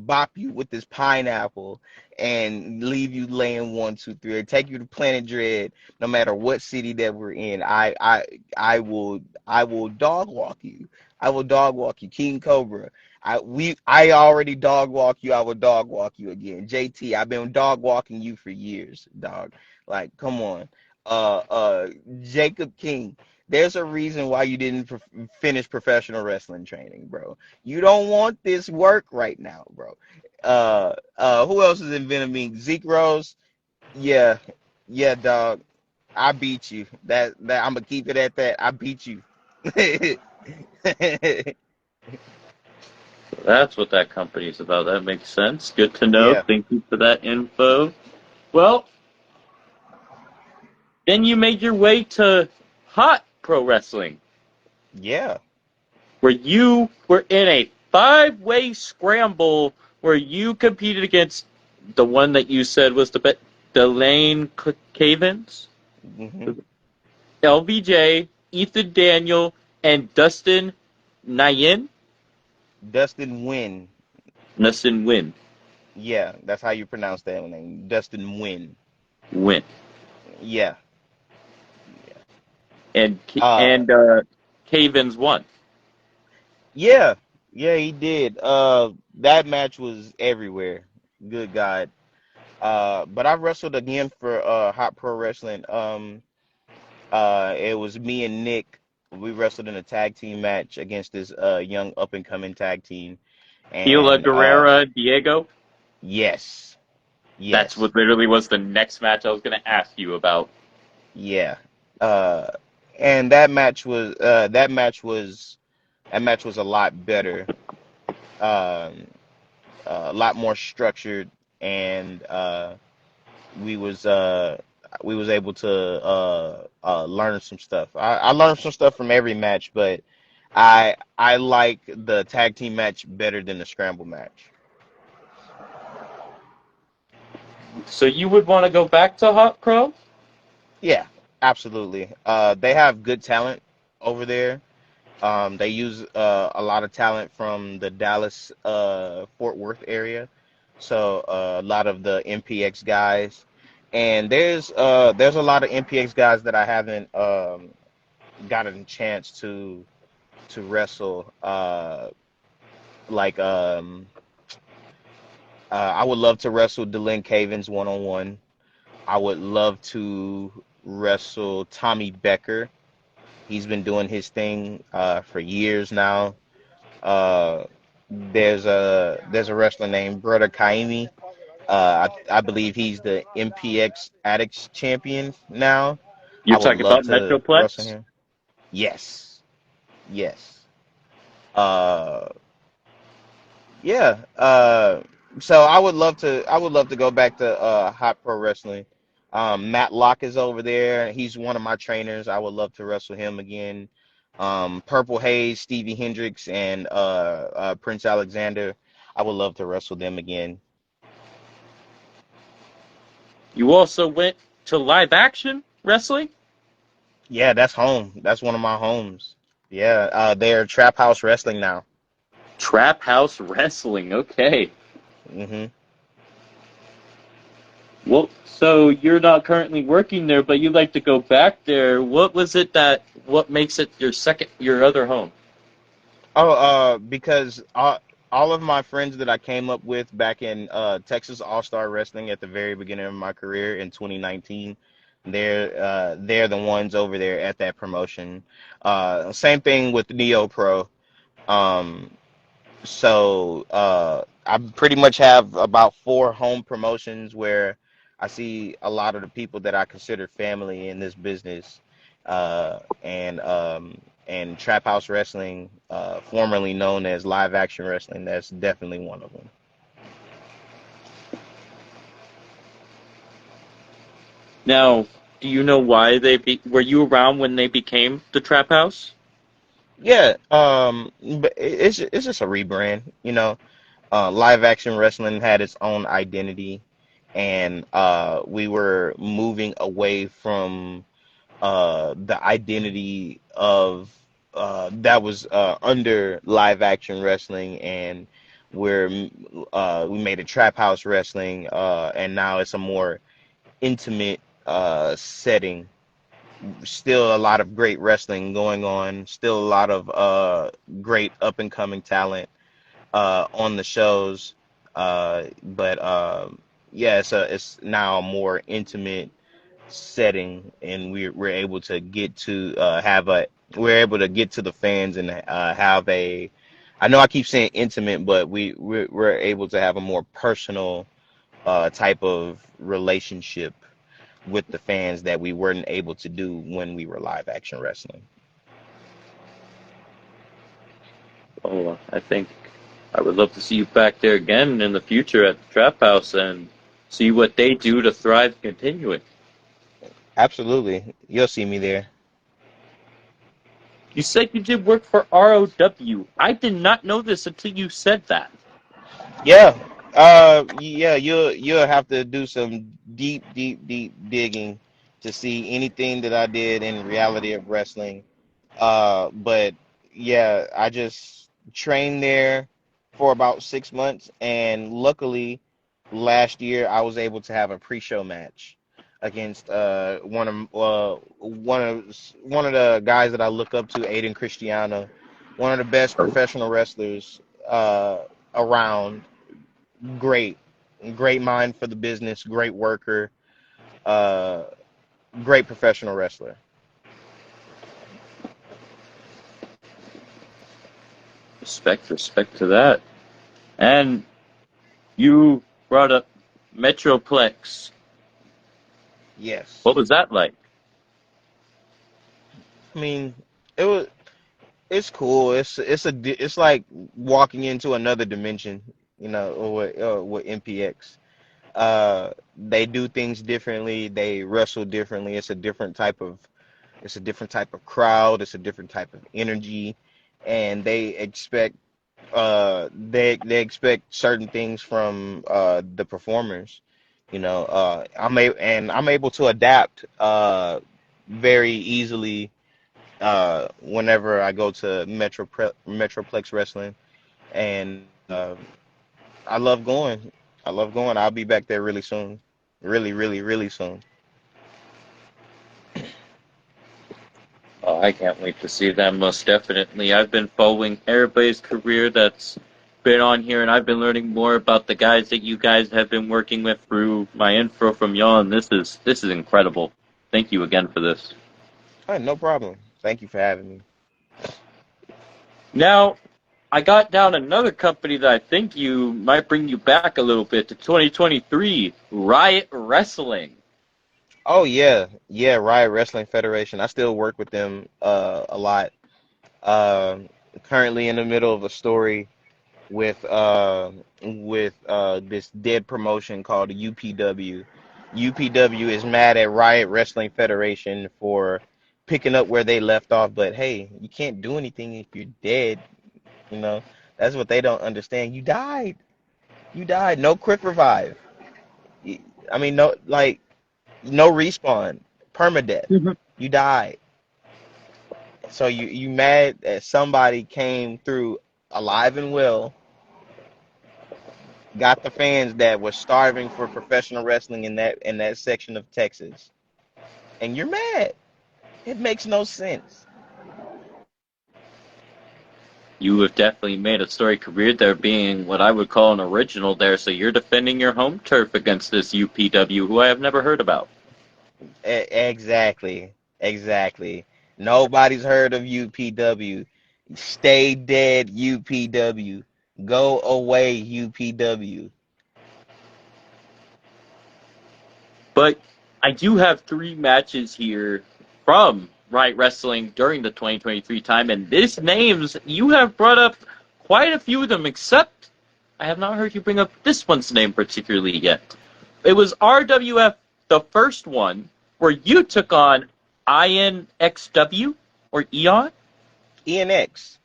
bop you with this pineapple and leave you laying 1, 2, 3. Or take you to Planet Dread, no matter what city that we're in. I will dog walk you. I will dog walk you, King Cobra. I already dog walk you. I will dog walk you again. JT, I've been dog walking you for years, dog. Like, come on. Jacob King. There's a reason why you didn't finish professional wrestling training, bro. You don't want this work right now, bro. Who else is in Venom Inc? Zeke Rose. Yeah, yeah, dog. I beat you. That I'm gonna keep it at that. I beat you.
That's what that company is about. That makes sense. Good to know.
Yeah,
Thank you for that info. Well, then you made your way to Hot Pro Wrestling,
yeah.
where you were in a five-way scramble where you competed against the one that you said was the Delane Cavens,
Hmm.
LBJ, Ethan Daniel, and Dustin Nyen.
Dustin Wynn.
Dustin
Yeah, that's how you pronounce that name. Dustin Wynn.
Win.
Yeah. Yeah.
And
Uh
Cavens won.
yeah. Yeah, he did. That match was everywhere. Good God. But I wrestled again for Hot Pro Wrestling. It was me and Nick. We wrestled in a tag team match against this young up and coming tag team.
Gila
And
Guerrera Diego.
yes.
That's
Yes.
what literally was the next match I was going to ask you about.
Yeah. Uh and that match was a lot better, um, a lot more structured, and we was we was able to learn some stuff. I learned some stuff from every match, but I like the tag team match better than the scramble match.
So you would want to go back to Hot Pro?
Yeah, absolutely. They have good talent over there. They use a lot of talent from the Dallas, Fort Worth area, so a lot of the MPX guys, and there's a lot of MPX guys that I haven't gotten a chance to wrestle. Like I would love to wrestle Dylan Cavens 1-on-1. I would love to wrestle Tommy Becker. He's been doing his thing for years now. Uh, there's a wrestler named Brother Kaimi. I believe he's the MPX Addicts champion now.
You're
I would
talking
love
about
to wrestle
Metroplex?
him. Yes, yes. Uh, yeah. So I would love to go back to Hot Pro Wrestling. Matt Locke is over there. He's one of my trainers. I would love to wrestle him again. Purple Haze, Stevie Hendricks, and Prince Alexander. I would love to wrestle them again.
You also went to live action wrestling?
Yeah, that's home. That's one of my homes. Yeah, they're Trap House Wrestling now.
Trap House Wrestling, okay.
Hmm.
Well, so you're not currently working there, but you'd like to go back there. What makes it your other home?
Oh, because all of my friends that I came up with back in Texas All Star Wrestling at the very beginning of my career in 2019, they're the ones over there at that promotion. Same thing with Neo Pro. Um, so I pretty much have about four home promotions where I see a lot of the people that I consider family in this business, and Trap House Wrestling, formerly known as Live Action Wrestling. That's definitely one of them.
Now, do you know why were you around when they became the Trap House?
Yeah, but it's just a rebrand, you know. Live action wrestling had its own identity, and we were moving away from the identity of that was under live action wrestling, and we made a trap house wrestling, and now it's a more intimate setting. Still a lot of great wrestling going on, still a lot of great up and coming talent on the shows, but yeah, it's now a more intimate setting, and we're able to get to we're able to get to the fans and have a, I know I keep saying intimate, but we're able to have a more personal type of relationship with the fans that we weren't able to do when we were live action wrestling.
Oh, I think I would love to see you back there again in the future at the Trap House and see what they do to thrive and continue it.
Absolutely, you'll see me there.
You said you did work for ROW. I did not know this until you said that.
Yeah, yeah, you'll have to do some deep digging to see anything that I did in reality of wrestling. But yeah, I just trained there for about 6 months, and luckily, last year I was able to have a pre-show match against one of the guys that I look up to, Aiden Christiana, one of the best professional wrestlers around. Great, great mind for the business, great worker, uh, great professional wrestler.
Respect to that. And you brought up Metroplex.
Yes,
What was that like?
I mean it was. It's cool. It's like walking into another dimension, you know, or with MPX. They do things differently. They wrestle differently. It's a different type of crowd. It's a different type of energy, and they expect certain things from the performers. You know, I'm able to adapt very easily whenever I go to Metroplex Wrestling, and I love going. I love going. I'll be back there really soon, really soon.
Oh, I can't wait to see them, most definitely. I've been following everybody's career that's been on here, and I've been learning more about the guys that you guys have been working with through my info from y'all, and this is incredible. Thank you again for this.
All right, no problem. Thank you for having me.
Now, I got down another company that I think you might bring you back a little bit to 2023, Riot Wrestling.
Oh yeah, yeah. Riot Wrestling Federation. I still work with them a lot. Um Currently in the middle of a story with this dead promotion called UPW. UPW is mad at Riot Wrestling Federation for picking up where they left off, but hey, you can't do anything if you're dead, you know. That's what they don't understand. You died. You died. No quick revive. Y- I mean, no, like, no respawn. Permadeath. You died. So you mad that somebody came through alive and well, got the fans that were starving for professional wrestling in that section of Texas, and you're mad. It makes no sense.
You have definitely made a story career there, being what I would call an original there. So you're defending your home turf against this UPW, who I have never heard about.
Exactly, exactly. Nobody's heard of UPW. Stay dead, UPW. Go away, UPW.
But I do have three matches here from Riot Wrestling during the 2023 time, and this names you have brought up quite a few of them, except I have not heard you bring up this one's name particularly yet. It was RWF the first one where you took on INXW or Eon?
ENX.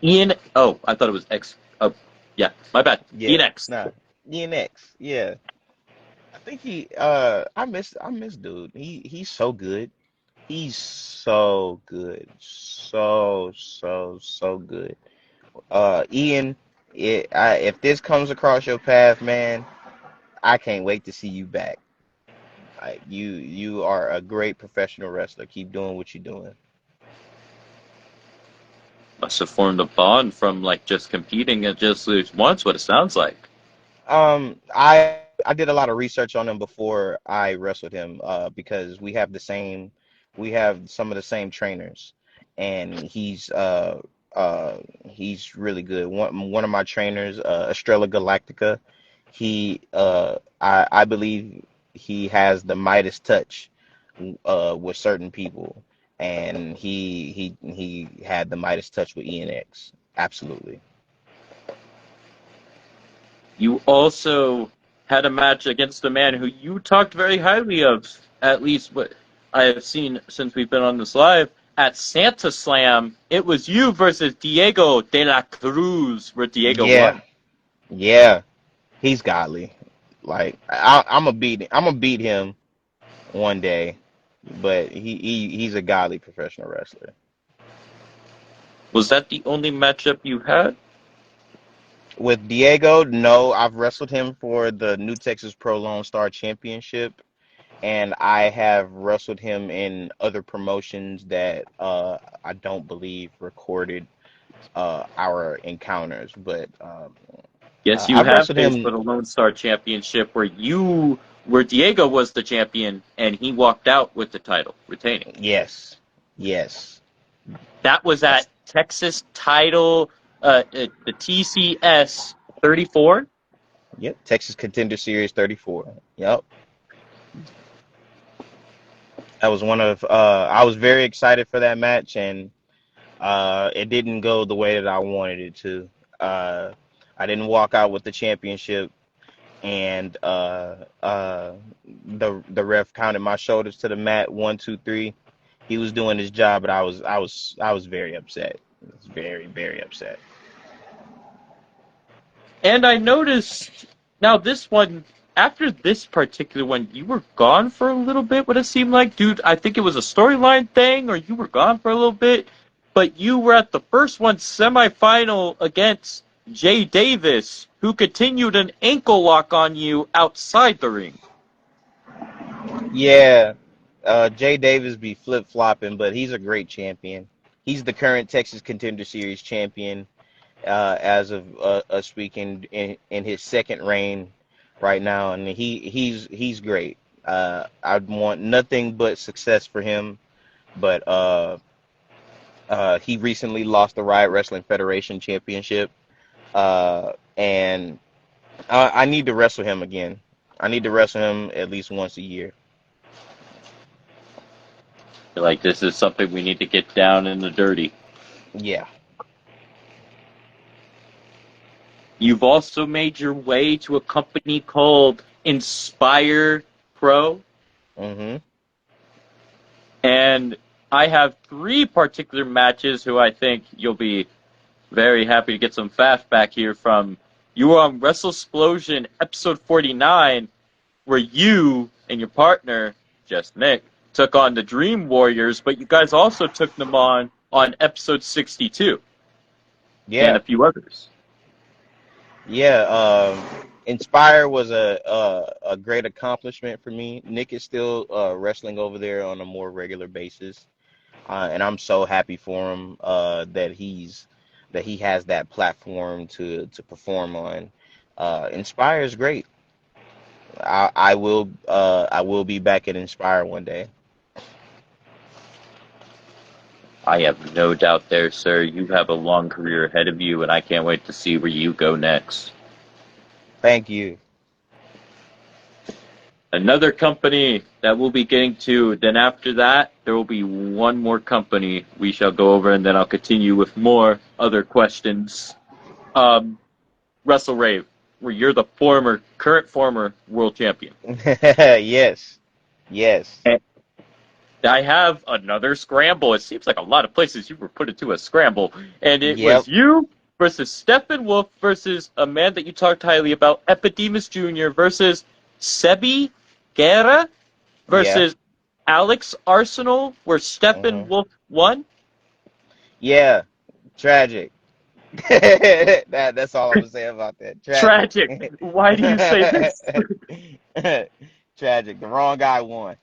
Ian. Oh, I thought it was X. Oh, yeah, my bad.
Yeah.
ENX.
Nah. ENX. Yeah. I think I miss dude. He's so good. He's so good. So good. Ian, if this comes across your path, man, I can't wait to see you back. Like you are a great professional wrestler. Keep doing what you're doing.
Must have formed a bond from like just competing at Just Lose Once. What it sounds like.
I did a lot of research on him before I wrestled him, because we have some of the same trainers, and he's really good. One of my trainers, Estrella Galactica, I believe he has the Midas touch, with certain people, and he had the Midas touch with ENX. Absolutely.
You also had a match against a man who you talked very highly of, at least what I have seen since we've been on this live. At Santa Slam, it was you versus Diego de la Cruz, where Diego
Yeah,
won.
yeah. He's godly. Like I'm gonna beat him one day, but he's a godly professional wrestler.
Was that the only matchup you had?
With Diego, no, I've wrestled him for the New Texas Pro Lone Star Championship, and I have wrestled him in other promotions that I don't believe recorded our encounters, but
Yes, you
I've
have
wrestled
faced
him.
for the Lone Star Championship, where Diego was the champion and he walked out with the title, retaining.
Yes, yes.
That was at
That's
Texas Title, the TCS 34.
Yep, Texas Contender Series 34. Yep. That was one of I was very excited for that match, and it didn't go the way that I wanted it to. Uh I didn't walk out with the championship, and the ref counted my shoulders to the mat, 1, 2, 3. He was doing his job, but I was very upset. I was very upset.
And I noticed now this one, after this particular one, you were gone for a little bit, what it seemed like. Dude, I think it was a storyline thing, or you were gone for a little bit. But you were at the first one semifinal against Jay Davis, who continued an ankle lock on you outside the ring.
Yeah, Jay Davis be flip-flopping, but he's a great champion. He's the current Texas Contender Series champion, as of us speaking, in his second reign right now, and he's great. I want nothing but success for him, but he recently lost the Riot Wrestling Federation Championship, and I need to wrestle him again. I need to wrestle him at least once a year.
Like, this is something we need to get down in the dirty.
Yeah.
You've also made your way to a company called Inspire Pro.
Hmm.
And I have three particular matches who I think you'll be very happy to get some fast back here from. You were on WrestleSplosion episode 49, where you and your partner, just Nick, took on the Dream Warriors, but you guys also took them on episode 62 and
Yeah.
a few others.
Yeah. Inspire was a great accomplishment for me. Nick is still wrestling over there on a more regular basis, and I'm so happy for him, that he has that platform to perform on. Inspire is great. I will be back at Inspire one day.
I have no doubt there, sir. You have a long career ahead of you, and I can't wait to see where you go next.
Thank you.
Another company that we'll be getting to, then after that, there will be one more company we shall go over, and then I'll continue with more other questions. Wrestle Rave, where you're the current former world champion.
Yes. Yes.
And I have another scramble. It seems like a lot of places you were put into a scramble. And it
Yep.
was you versus Steppenwolf versus a man that you talked highly about, Epidemus Jr. versus Sebi Guerra
Yeah.
versus Alex Arsenal, where
Hmm.
Steppenwolf won.
Yeah. Tragic. That's all I'm gonna say about that. Tragic.
Tragic. Why do you say this?
Tragic. The wrong guy won.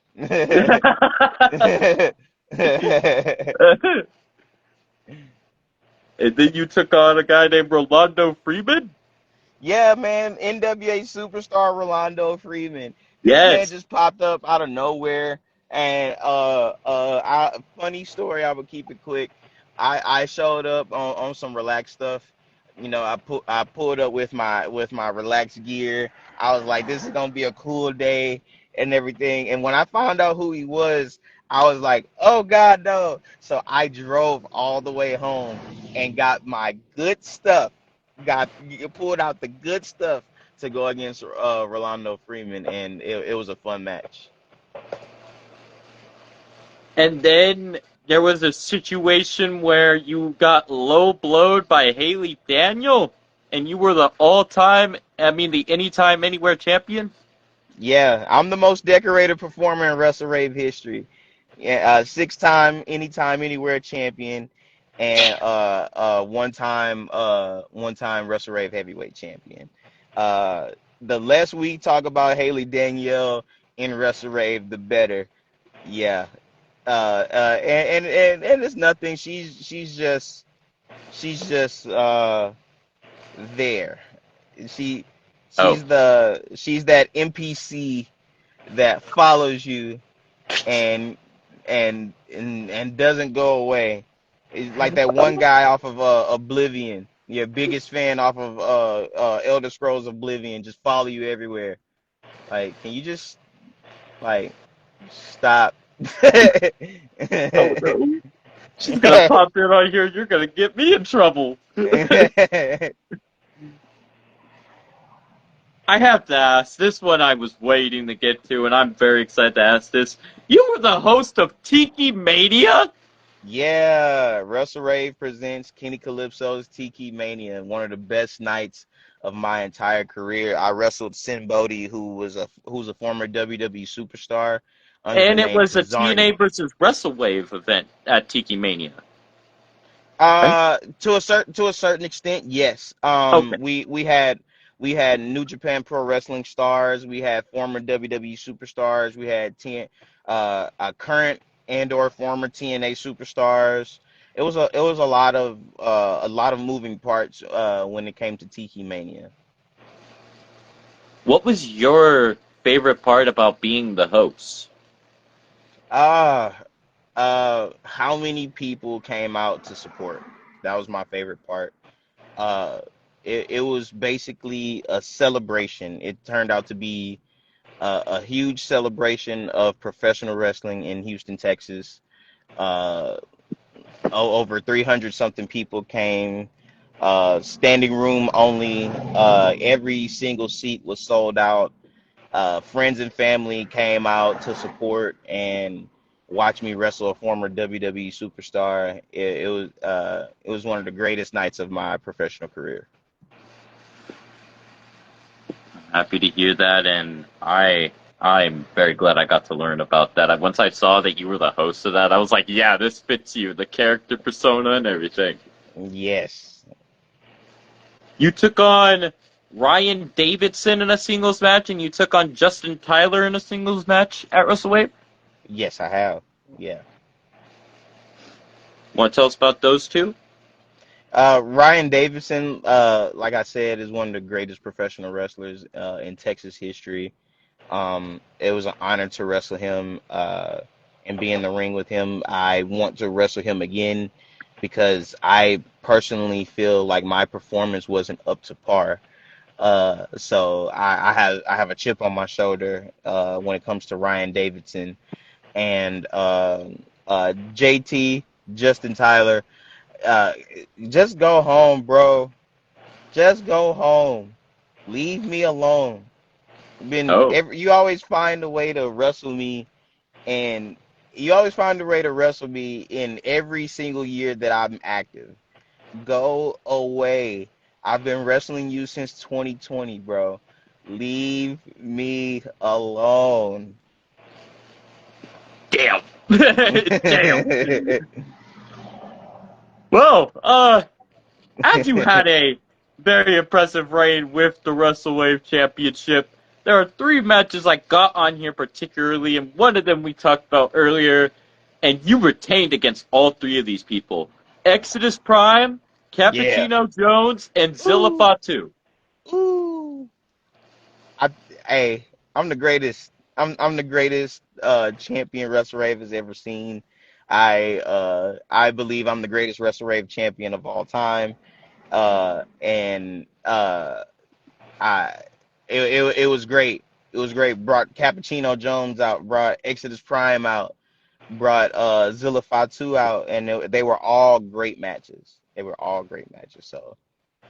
And then you took on a guy named Rolando Freeman?
Yeah, man. NWA superstar Rolando Freeman. This man
Yes.
just popped up out of nowhere. And funny story, I would keep it quick. I showed up on some relaxed stuff. You know, I pulled up with my relaxed gear. I was like, this is gonna be a cool day and everything. And when I found out who he was, I was like, oh God, no. So I drove all the way home and got my good stuff, got pulled out the good stuff to go against Rolando Freeman, and it was a fun match.
And then there was a situation where you got low blowed by Haley Daniel, and you were the the anytime, anywhere champion.
Yeah, I'm the most decorated performer in Wrestle Rave history. Yeah, six-time anytime anywhere champion, and one time Wrestle Rave heavyweight champion. Uh, the less we talk about Haley Danielle in Wrestle Rave, the better. Yeah. And it's nothing. She's just there. She
Oh,
she's that NPC that follows you and and doesn't go away. It's like that one guy off of Oblivion. Your biggest fan off of Elder Scrolls Oblivion just follow you everywhere. Like, can you just like stop?
oh no. She's gonna pop in on here. You're gonna get me in trouble. I have to ask. This one I was waiting to get to, and I'm very excited to ask this. You were the host of Tiki Mania?
Yeah, Russell Rave presents Kenny Calypso's Tiki Mania, one of the best nights of my entire career. I wrestled Sin Bodhi, who's a former WWE superstar, under the
And it
name
was a TNA
Kazarian.
versus WrestleWave event at Tiki Mania. Right?
To a certain extent, yes.
Okay.
We had New Japan Pro Wrestling stars, we had former WWE superstars, we had current and or former TNA superstars. It was a lot of moving parts when it came to Tiki Mania.
What was your favorite part about being the host?
Ah, how many people came out to support? That was my favorite part. Uh, it was basically a celebration. It turned out to be a huge celebration of professional wrestling in Houston, Texas. Uh, Over 300 something people came. Standing room only. Every single seat was sold out. Friends and family came out to support and watch me wrestle a former WWE superstar. It was one of the greatest nights of my professional career.
Happy to hear that, and I'm very glad I got to learn about that. Once I saw that you were the host of that, I was like, yeah, this fits you, the character persona and everything.
Yes,
You took on Ryan Davidson in a singles match, and you took on Justin Tyler in a singles match at WrestleWave.
yes, I have. Yeah.
Want to tell us about those two?
Ryan Davidson, like I said, is one of the greatest professional wrestlers in Texas history. It was an honor to wrestle him and be in the ring with him. I want to wrestle him again because I personally feel like my performance wasn't up to par. So I have a chip on my shoulder when it comes to Ryan Davidson and JT Justin Tyler. Uh, just go home, bro. Just go home. Leave me alone.
Oh,
You always find a way to wrestle me and you always find a way to wrestle me in every single year that I'm active. Go away. I've been wrestling you since 2020, bro. Leave me alone.
Damn. Damn. Well, as you had a very impressive reign with the WrestleWave Championship, there are three matches I got on here particularly, and one of them we talked about earlier, and you retained against all three of these people. Exodus Prime,
Yeah.
Cappuccino Jones, and Zilla
Ooh,
Fatu.
ooh. I, hey, I'm the greatest. I'm the greatest champion Wrestle Rave has ever seen. I believe I'm the greatest Wrestle Rave champion of all time. And I it was great. It was great. Brought Cappuccino Jones out, brought Exodus Prime out, brought Zilla Fatu out, and they were all great matches. They were all great matches. So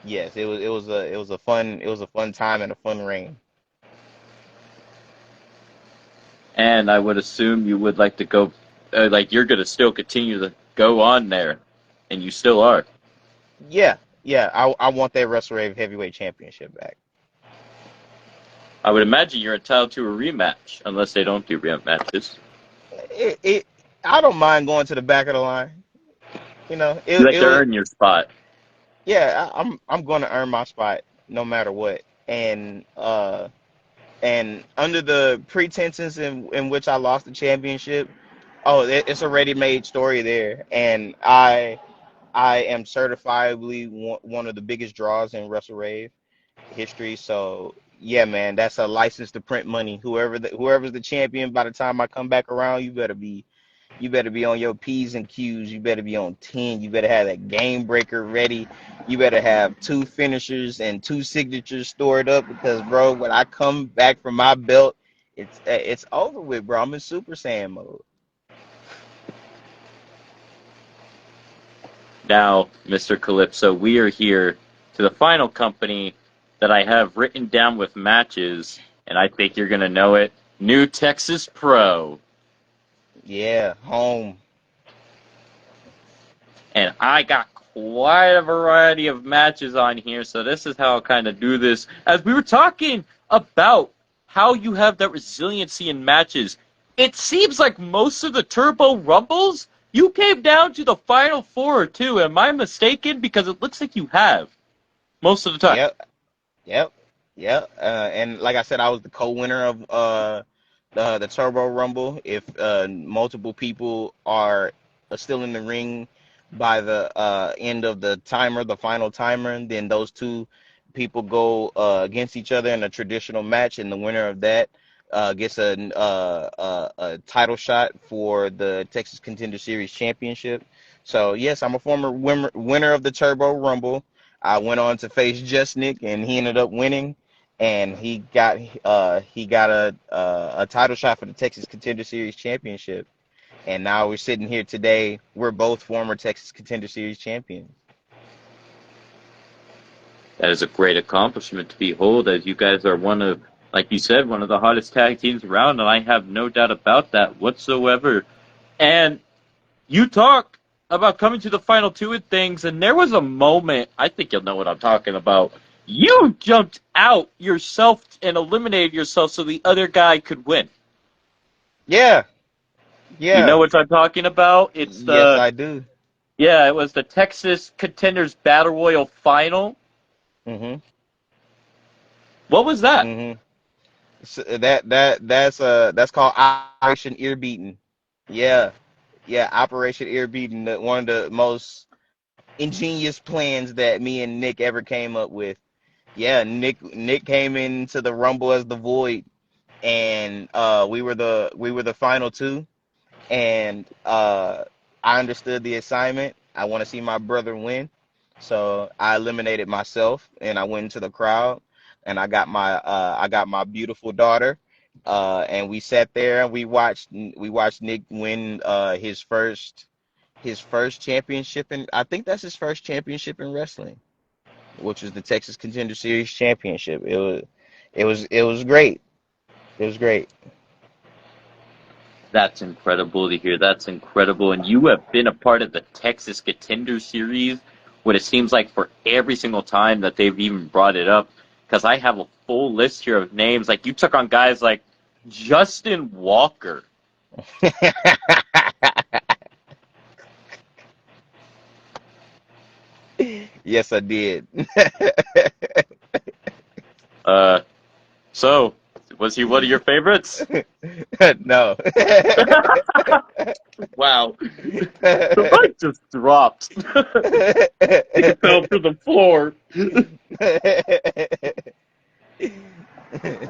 yes, it was a fun time and a fun reign.
And I would assume you would like to go, like you're going to still continue to go on there, and you still are.
Yeah, yeah. I want that Wrestle Rave Heavyweight Championship back.
I would imagine you're entitled to a rematch, unless they don't do rematches.
It I don't mind going to the back of the line. You know,
You like to
it
earn your spot.
yeah. I'm going to earn my spot no matter what. And under the pretenses in which I lost the championship, oh, it's a ready-made story there, and I am certifiably one of the biggest draws in Wrestle Rave history. So yeah, man, that's a license to print money. Whoever's the champion by the time I come back around, you better be on your P's and Q's. You better be on 10. You better have that game breaker ready. You better have two finishers and two signatures stored up because, bro, when I come back from my belt, it's over with, bro. I'm in Super Saiyan mode.
Now, Mr. Calypso, we are here to the final company that I have written down with matches, and I think you're going to know it. New Texas Pro.
Yeah, home.
And I got quite a variety of matches on here, so this is how I'll kind of do this. As we were talking about how you have that resiliency in matches, it seems like most of the Turbo Rumbles, you came down to the final four or two. Am I mistaken? Because it looks like you have most of the time.
Yep, yep, yep. And like I said, I was the co-winner of the Turbo Rumble. If multiple people are still in the ring by the end of the timer, the final timer, then those two people go against each other in a traditional match, and the winner of that gets a title shot for the Texas Contender Series Championship. So yes, I'm a former winner of the Turbo Rumble. I went on to face Just Nick, and he ended up winning, and he got a title shot for the Texas Contender Series Championship. And now we're sitting here today. We're both former Texas Contender Series champions.
That is a great accomplishment to behold, as you guys are one of, like you said, one of the hottest tag teams around, and I have no doubt about that whatsoever. And you talk about coming to the final two of things, and there was a moment, I think you'll know what I'm talking about. You jumped out yourself and eliminated yourself so the other guy could win.
Yeah,
You know
yeah.
what I'm talking about?
Yes, I do.
It was the Texas Contenders Battle Royal final.
Mm-hmm.
What was that?
Mm-hmm. So that's called Operation Ear Beating. Yeah, yeah. Operation Ear Beating. One of the most ingenious plans that me and Nick ever came up with. Yeah, Nick came into the Rumble as the Void, and we were the final two, and I understood the assignment. I want to see my brother win, so I eliminated myself, and I went into the crowd, and I got my beautiful daughter, and we sat there and we watched Nick win his first championship, and I think that's his first championship in wrestling, which was the Texas Contender Series Championship. It was great. It was great.
That's incredible to hear. That's incredible. And you have been a part of the Texas Contender Series, what it seems like for every single time that they've even brought it up. Because I have a full list here of names. Like, you took on guys like Justin Walker.
Yes, I did.
So, was he one of your favorites?
No.
Wow. The mic just dropped. It fell to the floor.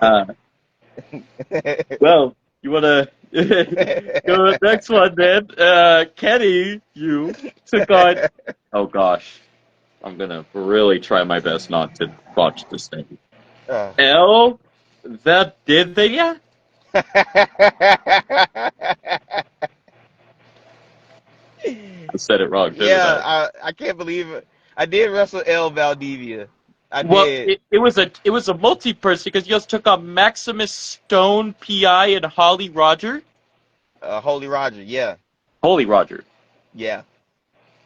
Uh, well, you want to go to the next one then? Kenny, you took on. Oh gosh, I'm gonna really try my best not to botch this thing. El Valdivia? I said it wrong, didn't I?
Yeah, I can't believe it. I did wrestle El Valdivia. I
Well,
did.
it was a multi-person because you guys took on Maximus Stone, PI, and Holly Roger.
Holy Roger, yeah.
Holy Roger.
Yeah.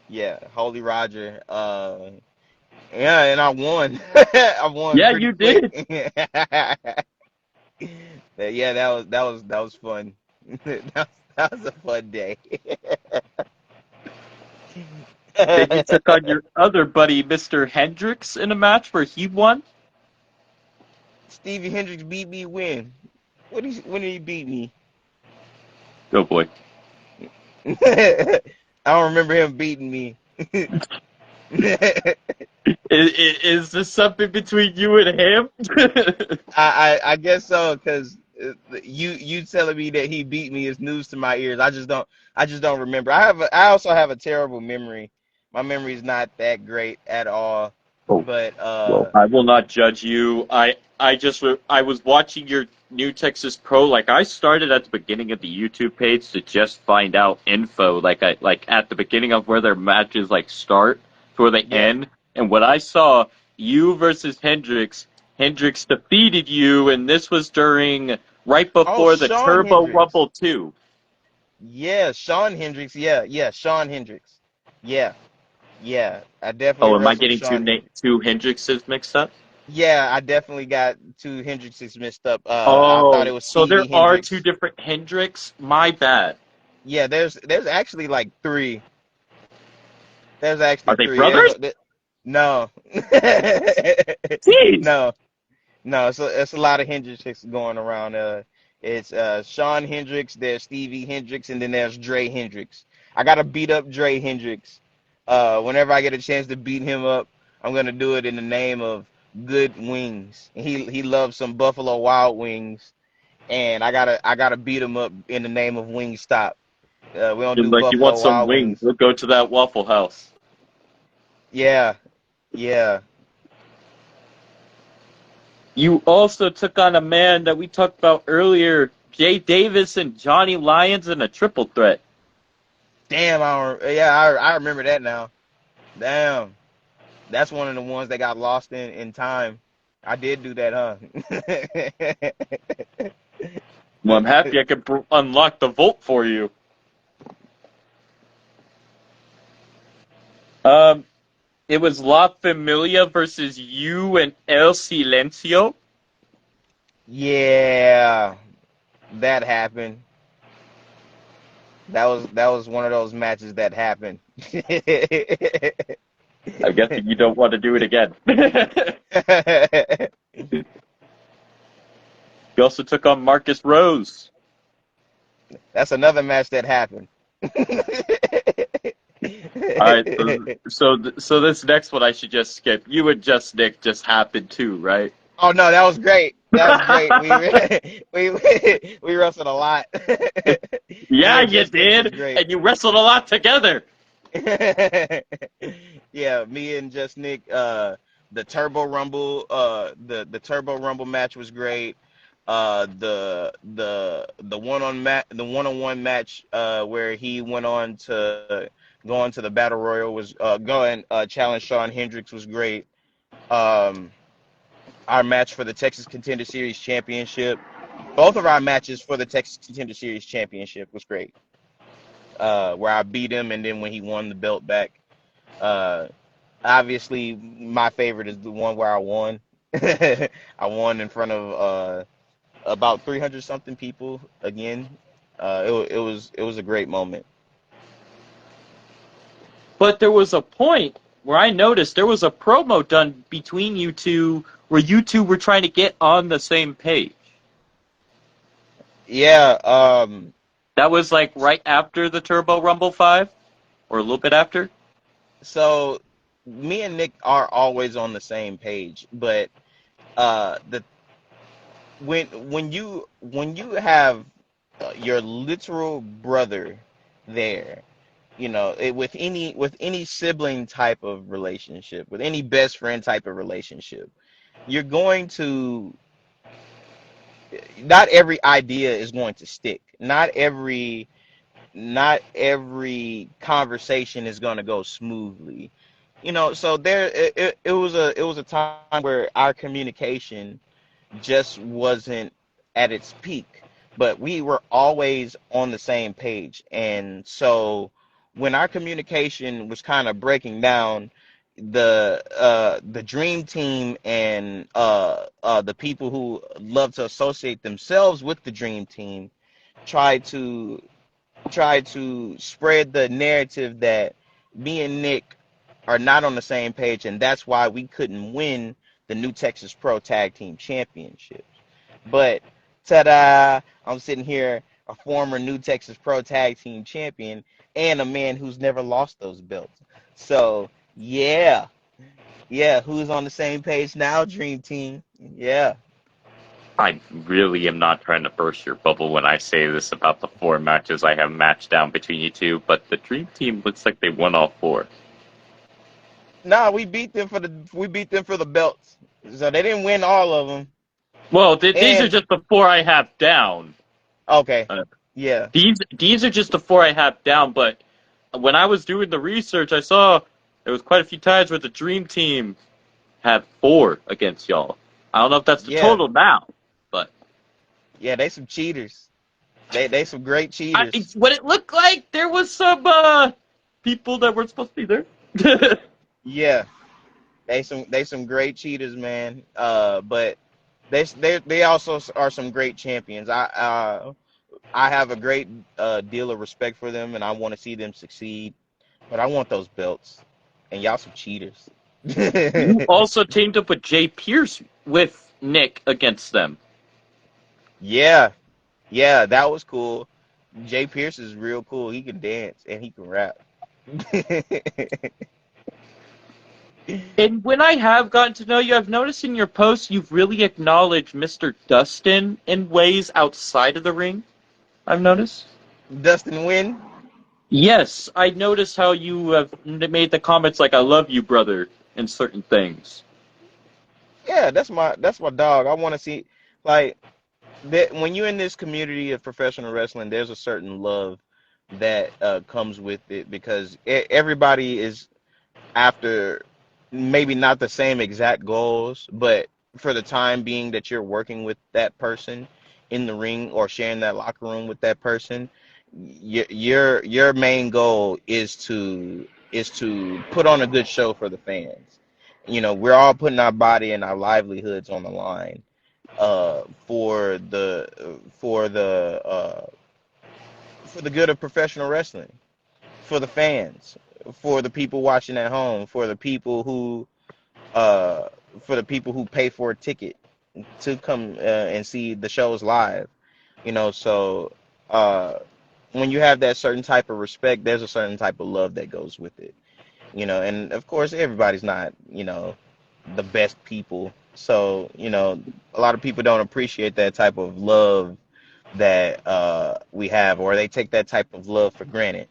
Yeah. Holy Roger. Yeah, and I won. I won
Yeah,
pretty
you
quick.
did.
Yeah, that was fun. That was a fun day.
Then you took on your other buddy, Mr. Hendricks, in a match where he won.
Stevie Hendricks beat me when? When did he beat me?
Oh boy.
I don't remember him beating me.
Is this something between you and him?
I guess so, because you telling me that he beat me is news to my ears. I just don't remember. I also have a terrible memory. My memory is not that great at all.
Oh,
But
well, I will not judge you. I was watching your New Texas Pro. Like, I started at the beginning of the YouTube page to just find out info. Like at the beginning of where their matches like start to where they
yeah.
end. And what I saw, you versus Hendricks. Hendricks defeated you, and this was right
Oh,
before the
Sean
Turbo
Hendricks.
Rumble 2.
Yeah, Sean Hendricks. Yeah, Sean Hendricks. Yeah, yeah. I definitely
Oh, am I
wrestled
getting
Sean.
two Hendrickses mixed up?
Yeah, I definitely got two Hendrickses mixed up. I thought it
Oh,
was
so there
Stevie
are two
Hendricks.
different Hendricks? My bad.
Yeah, there's actually like three. There's
Are
actually
they
three.
brothers?
No,
Jeez.
no, no. It's a lot of Hendricks going around. It's Sean Hendricks. There's Stevie Hendricks, and then there's Dre Hendricks. I gotta beat up Dre Hendricks. Whenever I get a chance to beat him up, I'm gonna do it in the name of good wings. He loves some Buffalo Wild Wings, and I gotta beat him up in the name of Wingstop. We don't
Seems
do
like you want
Buffalo
some
Wild
wings.
Wings.
We'll go to that Waffle House.
Yeah, yeah.
You also took on a man that we talked about earlier, Jay Davis and Johnny Lyons in a triple threat.
Damn, I remember that now. Damn, that's one of the ones that got lost in time. I did do that, huh?
Well, I'm happy I could unlock the Volt for you. Um, it was La Familia versus you and El Silencio.
Yeah, that happened. That was one of those matches that happened.
I'm guessing you don't want to do it again. You also took on Marcus Rose.
That's another match that happened.
All right, so this next one I should just skip. You and Just Nick just happened too, right?
Oh no, that was great. That was great. We wrestled a lot. Me
Yeah,
and
you
Just Nick was
did,
great.
and you wrestled a lot together.
Yeah, me and Just Nick. The Turbo Rumble. The Turbo Rumble match was great. The one-on-one match where he went on to go on to the Battle Royal was go and challenge Shawn Hendricks was great. Our match for the Texas Contender Series Championship Both of our matches for the Texas Contender Series championship was great. Where I beat him, and then when he won the belt back. Uh, Obviously, my favorite is the one where I won. I won in front of about 300 something people again. It was a great moment.
But there was a point where I noticed there was a promo done between you two where you two were trying to get on the same page.
Yeah.
That was like right after the Turbo Rumble 5 or a little bit after.
So me and Nick are always on the same page, but the when you have your literal brother there, with any sibling type of relationship, with any best friend type of relationship, you're going to not every idea is going to stick. Not every conversation is going to go smoothly. So it was a time where our communication just wasn't at its peak, but we were always on the same page. And so when our communication was kind of breaking down, the dream team and the people who love to associate themselves with the dream team tried to spread the narrative that me and Nick are not on the same page, and that's why we couldn't win the New Texas Pro Tag Team Championships. But ta-da! I'm sitting here, a former New Texas Pro Tag Team Champion, and a man who's never lost those belts. So yeah, yeah, who's on the same page now, Dream Team? Yeah,
I really am not trying to burst your bubble when I say this about the 4 matches I have matched down between you two, but the Dream Team looks like they won all 4.
nah, we beat them for the belts. So they didn't win all of them.
Well, these are
And
just the 4 I have down.
okay,
Uh,
yeah,
these are just the 4 I have down, but when I was doing the research, I saw there was quite a few times where the Dream Team had 4 against y'all. I don't know if that's the
yeah,
total now, but
yeah. They some cheaters. They some great cheaters.
what it looked like there was some people that weren't supposed to be there.
Yeah, they some great cheaters, man. But they also are some great champions. I have a great deal of respect for them, and I want to see them succeed. But I want those belts, and y'all some cheaters.
You also teamed up with Jay Pierce with Nick against them.
Yeah, yeah, that was cool. Jay Pierce is real cool. He can dance and he can rap.
And when I have gotten to know you, I've noticed in your posts you've really acknowledged Mr. Dustin in ways outside of the ring. I've noticed.
Dustin Wynn.
Yes, I noticed how you have made the comments like "I love you, brother" in certain things.
Yeah, that's my dog. I want to see like that when you're in this community of professional wrestling. There's a certain love that comes with it because everybody is after maybe not the same exact goals, but for the time being that you're working with that person in the ring or sharing that locker room with that person, your main goal is to put on a good show for the fans. We're all putting our body and our livelihoods on the line for the good of professional wrestling, for the fans, for the people watching at home, uh for the people who pay for a ticket to come and see the shows live. So uh when you have that certain type of respect, there's a certain type of love that goes with it. And of course everybody's not the best people, so a lot of people don't appreciate that type of love that we have, or they take that type of love for granted.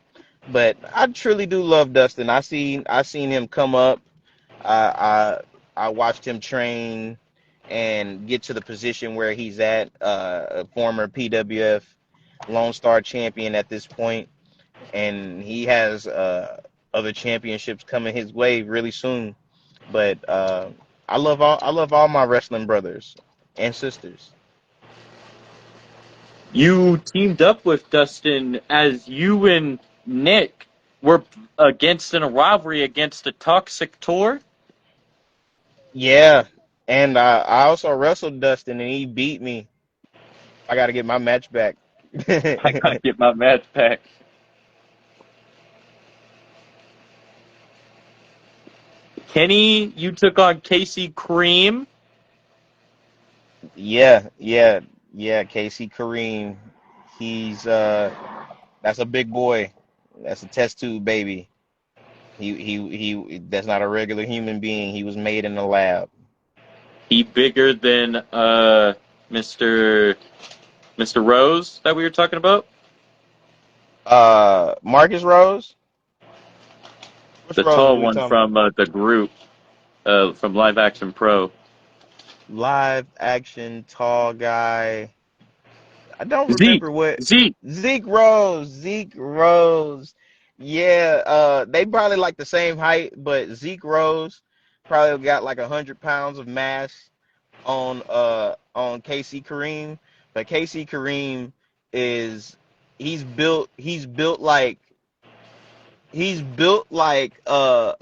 But I truly do love Dustin. I seen him come up. I I watched him train and get to the position where he's at, a former PWF Lone Star champion at this point, and he has other championships coming his way really soon. But I love all my wrestling brothers and sisters.
You teamed up with Dustin as you and Nick were against in a rivalry against the Toxic Tour.
Yeah, and I also wrestled Dustin, and he beat me. I got to get my match back.
I gotta get my match back. Kenny, you took on Casey Cream.
Yeah, yeah, yeah. Casey Kareem, he's that's a big boy. That's a test tube baby. He. That's not a regular human being. He was made in the lab.
He bigger than Mr. Mr. Rose that we were talking about.
Marcus Rose. Which
The
Rose are
tall
we
one
talking about?
from the group from Live Action Pro.
Live action tall guy. I don't
Zeke.
remember what
Zeke.
Zeke Rose. Zeke Rose. Yeah, they probably like the same height, but Zeke Rose probably got like 100 pounds of mass on KC Kareem. But KC Kareem is he's built like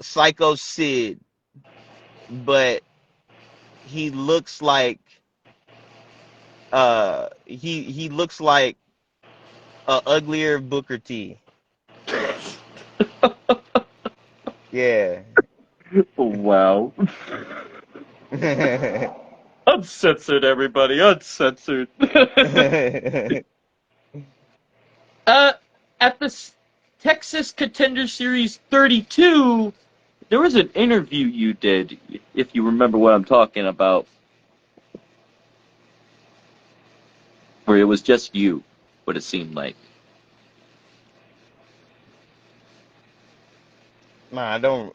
Psycho Sid, but he looks like he looks like a uglier Booker T. Yeah.
Wow. Uncensored, everybody. Uncensored. uh, at the Texas Contender Series 32, there was an interview you did, if you remember what I'm talking about, where it was just you, what it seemed like.
Nah, I don't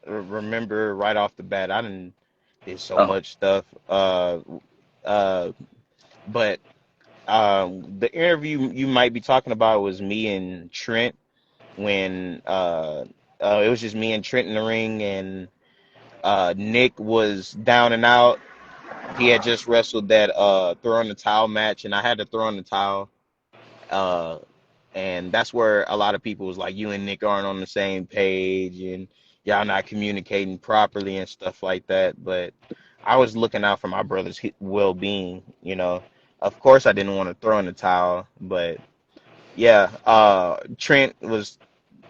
remember right off the bat. I did so
Oh,
much stuff. Uh but the interview you might be talking about was me and Trent when it was just me and Trent in the ring, and Nick was down and out. He had just wrestled that throw in the towel match, and I had to throw in the towel. Uh and that's where a lot of people was like, you and Nick aren't on the same page, and y'all not communicating properly and stuff like that. But I was looking out for my brother's well-being, you know. Of course I didn't want to throw in the towel, but yeah, Trent was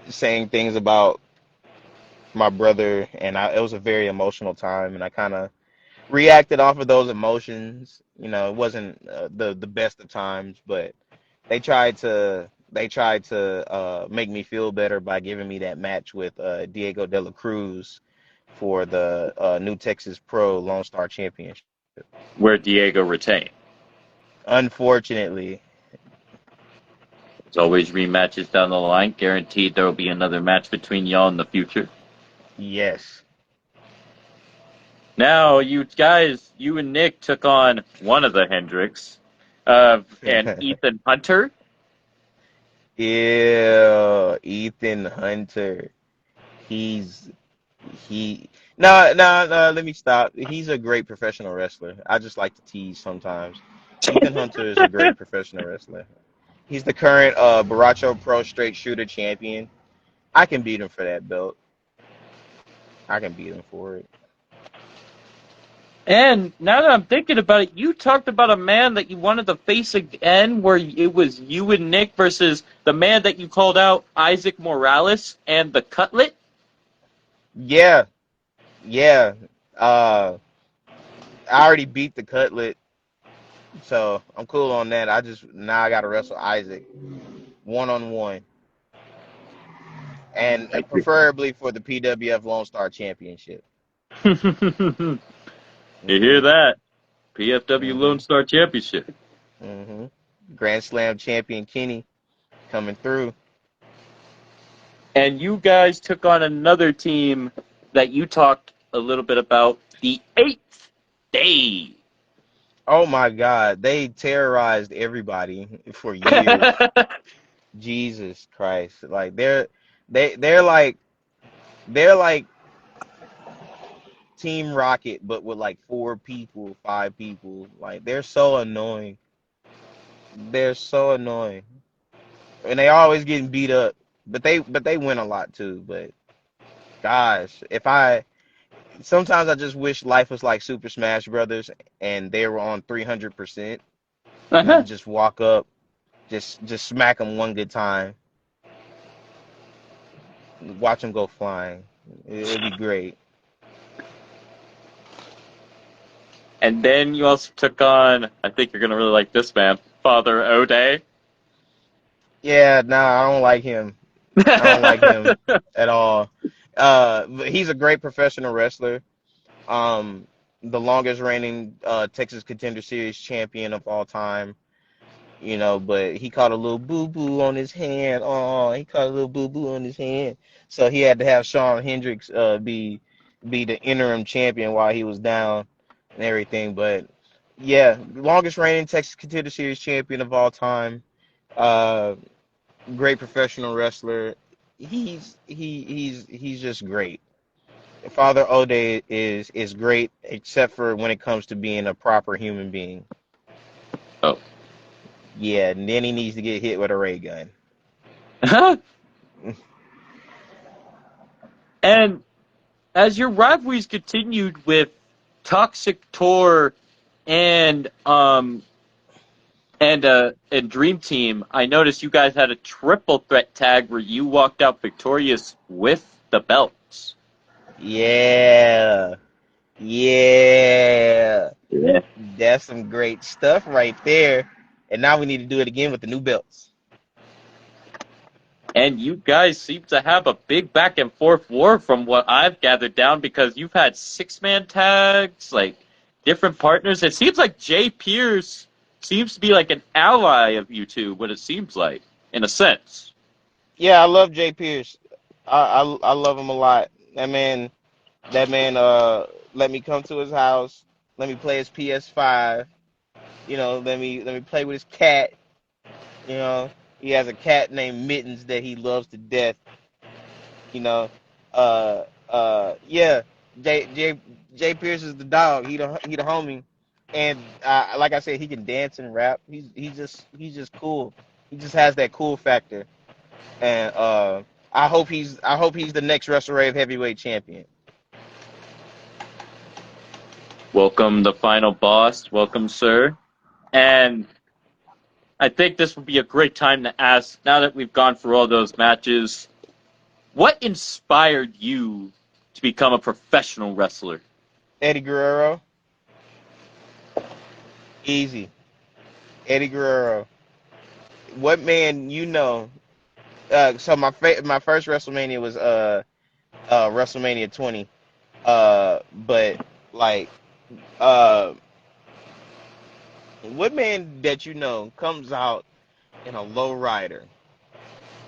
saying things about my brother, and it was a very emotional time, and I kind of reacted off of those emotions. You know, it wasn't the best of times, but they tried to make me feel better by giving me that match with Diego de la Cruz for the New Texas Pro Lone Star Championship.
where Diego retained.
Unfortunately,
There's always rematches down the line. Guaranteed there will be another match between y'all in the future.
yes.
Now, you guys, you and Nick took on one of the Hendricks, and Ethan Hunter.
Ew, Ethan Hunter. He's he no, no, no, let me stop. He's a great professional wrestler. I just like to tease sometimes. Ethan Hunter is a great professional wrestler. He's the current Baracho Pro Straight Shooter champion. I can beat him for that belt. I can beat him for it.
And now that I'm thinking about it, you talked about a man that you wanted to face again, where it was you and Nick versus the man that you called out, Isaac Morales, and the Cutlet.
Yeah, yeah. Uh, I already beat the Cutlet, so I'm cool on that. Now I gotta wrestle Isaac 1-on-1, and preferably for the PWF Lone Star Championship.
You hear
hmm
that? PFW
hmm
Lone Star Championship.
hmm Grand Slam champion Kenny coming through.
And you guys took on another team that you talked a little bit about, the Eighth Day.
Oh my God, they terrorized everybody for years. Jesus Christ. Like they're like they're like Team Rocket but with like 4 people, 5 people. Like they're so annoying. They're so annoying, and they always getting beat up. But they win a lot too. But gosh, if I sometimes I just wish life was like Super Smash Brothers and they were on 300%, and I could just walk up, just smack them one good time, watch them go flying. It'd be great.
And then you also took on, I think you're gonna really like this man, Father O'Day.
Yeah, nah, I don't like him. I don't like him at all. But he's a great professional wrestler. Um, the longest reigning Texas Contender Series champion of all time. But he caught a little boo boo on his hand. Oh, he caught a little boo boo on his hand. So he had to have Shawn Hendricks be the interim champion while he was down and everything. But yeah, longest reigning Texas Contender Series champion of all time. Uh, Great professional wrestler. He's just great. Father O'Day is great, except for when it comes to being a proper human being.
Oh.
Yeah, and then he needs to get hit with a ray gun.
And as your rivalries continued with Toxic Tour and and Dream Team, I noticed you guys had a triple threat tag where you walked out victorious with the belts.
Yeah, yeah,
Yeah.
that's some great stuff right there. And now we need to do it again with the new belts.
And you guys seem to have a big back and forth war from what I've gathered down because you've had 6-man tags, like different partners. It seems like Jay Pierce seems to be like an ally of you two, what it seems like, in a sense.
Yeah, I love Jay Pierce. I love him a lot. That man let me come to his house, let me play his PS5, let me play with his cat, you know. He has a cat named Mittens that he loves to death, you know. Yeah, Jay Pierce is the dog. He the homie. And like I said, he can dance and rap. He's just cool. He just has that cool factor. And I hope he's the next Wrestle Heavyweight Champion.
Welcome, the final boss. Welcome, sir. And I think this would be a great time to ask, now that we've gone through all those matches, what inspired you to become a professional wrestler?
Eddie Guerrero, easy. Eddie Guerrero. What man you know? So my first WrestleMania was WrestleMania 20. But like uh, what man that you know comes out in a low rider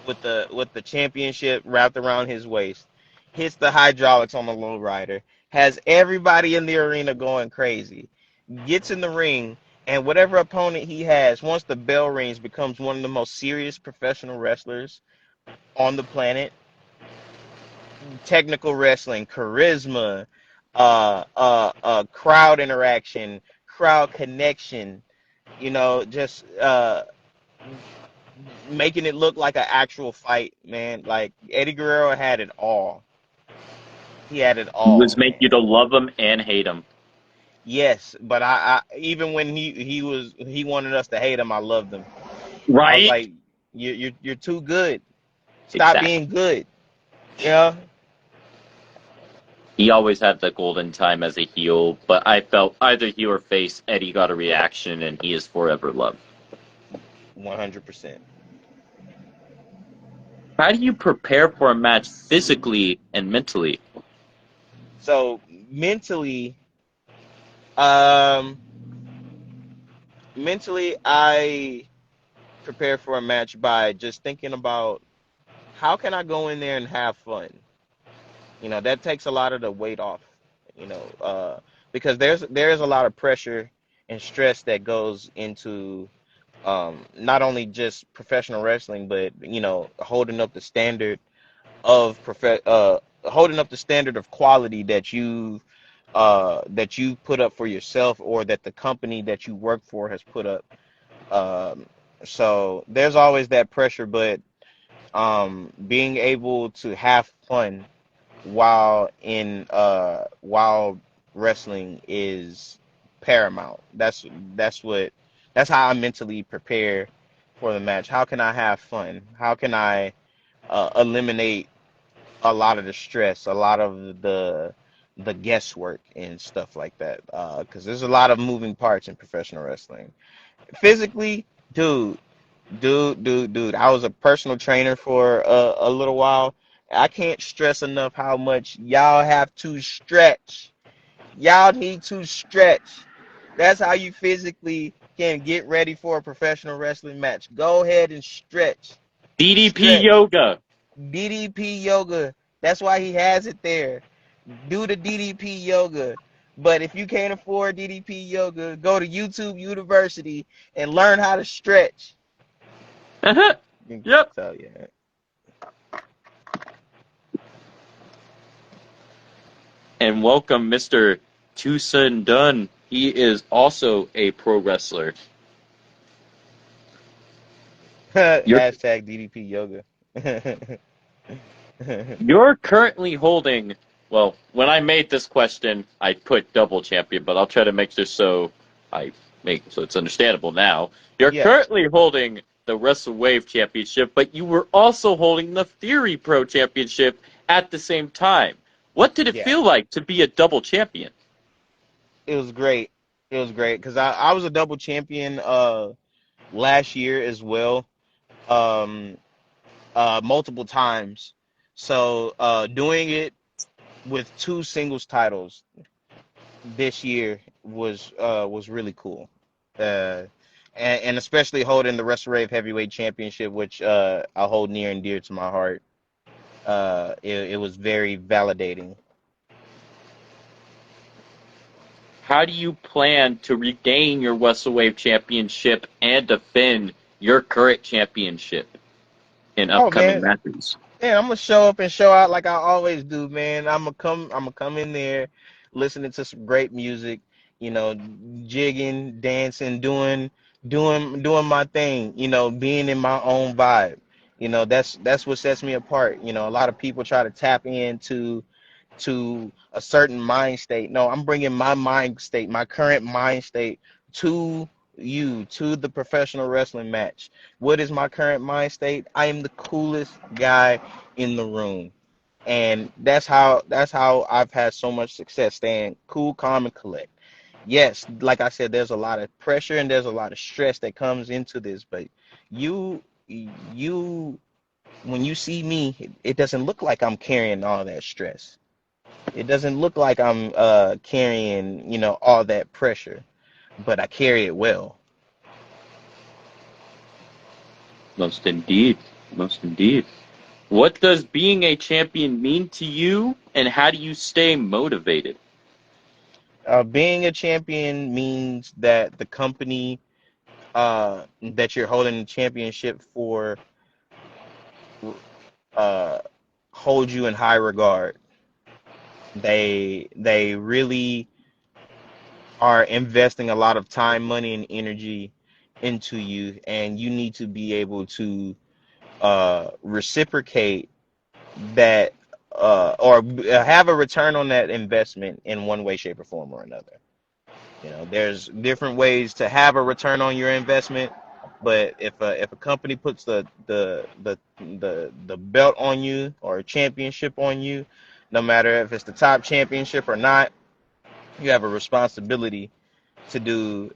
with the championship wrapped around his waist, hits the hydraulics on the low rider, has everybody in the arena going crazy, gets in the ring, and whatever opponent he has, once the bell rings, becomes one of the most serious professional wrestlers on the planet. Technical wrestling, charisma, crowd interaction, crowd connection, just making it look like an actual fight, man. Like Eddie Guerrero had it all. He had it
He was
all,
make you
man.
to love him and hate him.
Yes, but I even when he wanted us to hate him, I loved him. I was
Right?
like, you're too good. Stop
Exactly.
being good. Yeah,
He always had the golden time as a heel, but I felt either heel or face, Eddie got a reaction, and he is forever loved.
100%.
How do you prepare for a match physically and mentally?
So um, mentally, I prepare for a match by just thinking about how can I go in there and have fun. That takes a lot of the weight off, because there's a lot of pressure and stress that goes into not only just professional wrestling, but of prof- holding up the standard of quality that you put up for yourself, or that the company that you work for has put up. So there's always that pressure, but being able to have fun while wrestling is paramount. That's how I mentally prepare for the match. How can I have fun? How can I eliminate a lot of the stress, a lot of the guesswork and stuff like that? Because there's a lot of moving parts in professional wrestling. Physically, dude, dude. I was a personal trainer for a little while. I can't stress enough how much y'all have to stretch. Y'all need to stretch. That's how you physically can get ready for a professional wrestling match. Go ahead and stretch.
DDP
Stretch.
yoga.
DDP yoga. That's why he has it there. Do the DDP yoga. But if you can't afford DDP yoga, go to YouTube University and learn how to stretch.
Yep.
So yeah.
And welcome, Mr. Tucson Dunn. He is also a pro wrestler. You're
Hashtag DDP yoga.
you're currently holding. Well, when I made this question, I put double champion, but I'll try to make this so I make so it's understandable now. You're
Yeah,
currently holding the Wrestle Wave Championship, but you were also holding the Theory Pro Championship at the same time. What did it
yeah.
feel like to be a double champion?
It was great. It was great because I was a double champion last year as well. Um Multiple times. So doing it with two singles titles this year was really cool. Uh and especially holding the Wrestle Rave Heavyweight Championship, which I hold near and dear to my heart. It was very validating.
How do you plan to regain your Wrestle Wave Championship and defend your current championship in
Oh
upcoming
man,
matches?
I'm gonna show up and show out like I always do, man. I'm gonna come in there, listening to some great music, you know, jigging, dancing, doing my thing, being in my own vibe. That's what sets me apart. A lot of people try to tap into a certain mind state. No, I'm bringing my mind state, my current mind state to to the professional wrestling match. What is my current mind state? I am the coolest guy in the room. And that's how I've had so much success staying cool, calm, and collect. Yes, like I said, there's a lot of pressure and there's a lot of stress that comes into this, but you when you see me, it doesn't look like I'm carrying all that stress. It doesn't look like I'm carrying, all that pressure, but I carry it well.
Most indeed. Most indeed. What does being a champion mean to you, and how do you stay motivated?
Being a champion means that the company that you're holding the championship for uh, hold you in high regard. They really are investing a lot of time, money, and energy into you, and you need to be able to reciprocate that or have a return on that investment in one way, shape, or form or another. There's different ways to have a return on your investment, but if a company puts the belt on you or a championship on you, no matter if it's the top championship or not, you have a responsibility to do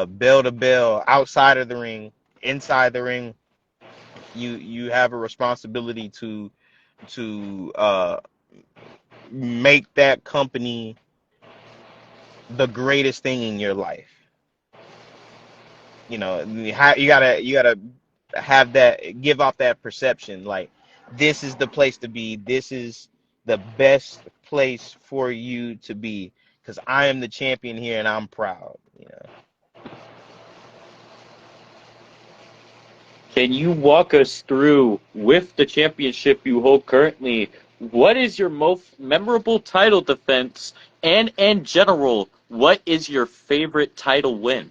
bell to bell outside of the ring, inside the ring. You have a responsibility to make that company the greatest thing in your life. You gotta have that, give off that perception like this is the place to be, this is the best place for you to be because I am the champion here and I'm proud.
Can you walk us through, with the championship you hold currently, what is your most memorable title defense, and in general, what is your favorite title win?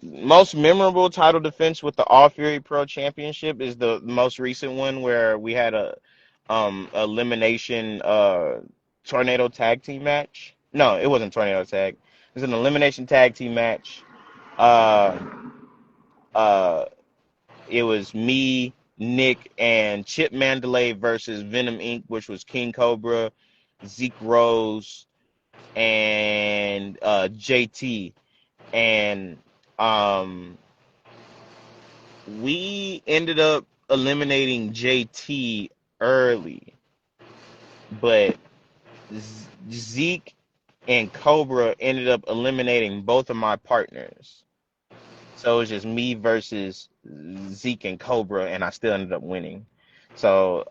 Most memorable title defense with the All Fury Pro Championship is the most recent one where we had a elimination tornado tag team match. No, it wasn't tornado tag. It was an elimination tag team match. Uh, uh, it was me, Nick, and Chip Mandalay versus Venom Inc., which was King Cobra, Zeke Rose, and JT. And um we ended up eliminating JT early, but Zeke and Cobra ended up eliminating both of my partners. So it was just me versus Zeke and Cobra, and I still ended up winning. So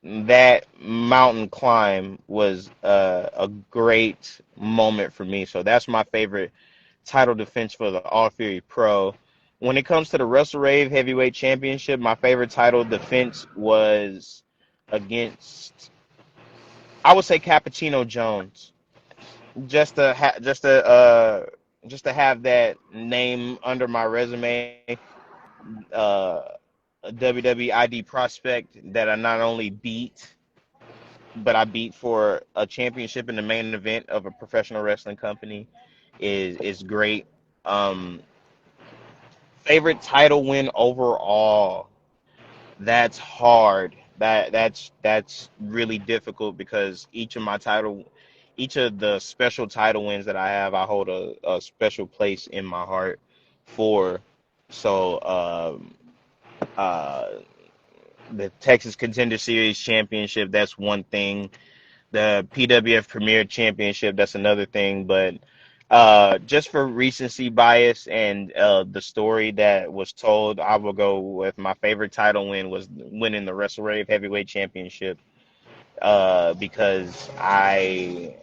that mountain climb was a great moment for me. So that's my favorite title defense for the All Fury Pro. When it comes to the Wrestle Rave Heavyweight Championship, my favorite title defense was against, I would say, Cappuccino Jones. Just to have that name under my resume, uh, a WWE ID prospect that I not only beat, but I beat for a championship in the main event of a professional wrestling company is great. Um, Favorite title win overall. That's hard. That's really difficult because each of the special title wins that I have, I hold a special place in my heart for. So uh, the Texas Contender Series Championship, that's one thing. The PWF Premier Championship, that's another thing. But just for recency bias and the story that was told, I will go with my favorite title win was winning the Wrestle Rave Heavyweight Championship because I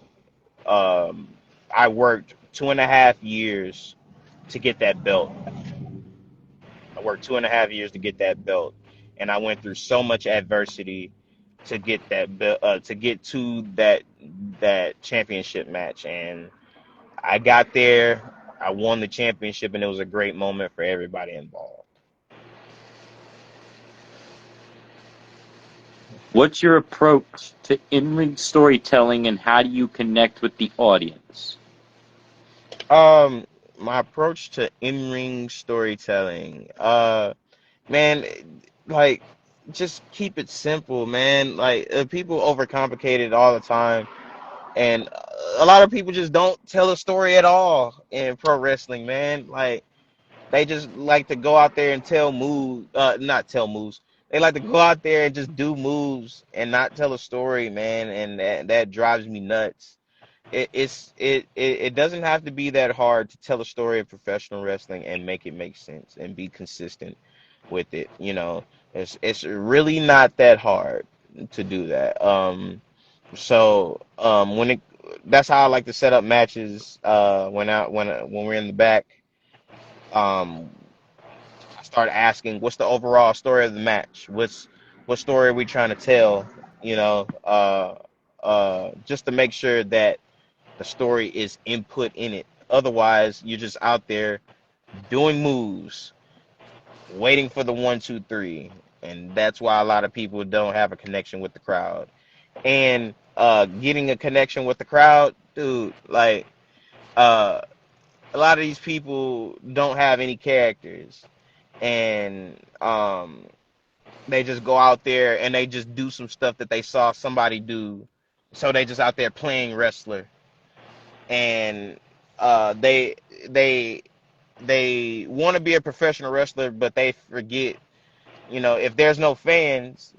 worked 2.5 years to get that belt. I worked 2.5 years to get that belt, and I went through so much adversity to get that belt, to get to that championship match, and I got there. I won the championship, and it was a great moment for everybody involved.
What's your approach to in-ring storytelling, and how do you connect with the audience?
Um, my approach to in-ring storytelling, man, like just keep it simple, man. Like people overcomplicate it all the time, and a lot of people just don't tell a story at all in pro wrestling, man. Like they just like to go out there and tell moves, not tell moves. They like to go out there and just do moves and not tell a story, man, and that drives me nuts. It doesn't have to be that hard to tell a story of professional wrestling and make it make sense and be consistent with it. You know, it's really not that hard to do that. So when it that's how I like to set up matches. When we're in the back, um, I start asking, what's the overall story of the match? What story are we trying to tell? You know, just to make sure that the story is input in it. Otherwise, you're just out there doing moves, waiting for the 1, 2, 3, and that's why a lot of people don't have a connection with the crowd. And getting a connection with the crowd, dude, like uh, a lot of these people don't have any characters, and they just go out there and they just do some stuff that they saw somebody do. So they just out there playing wrestler, and they they they want to be a professional wrestler, but they forget, if there's no fans,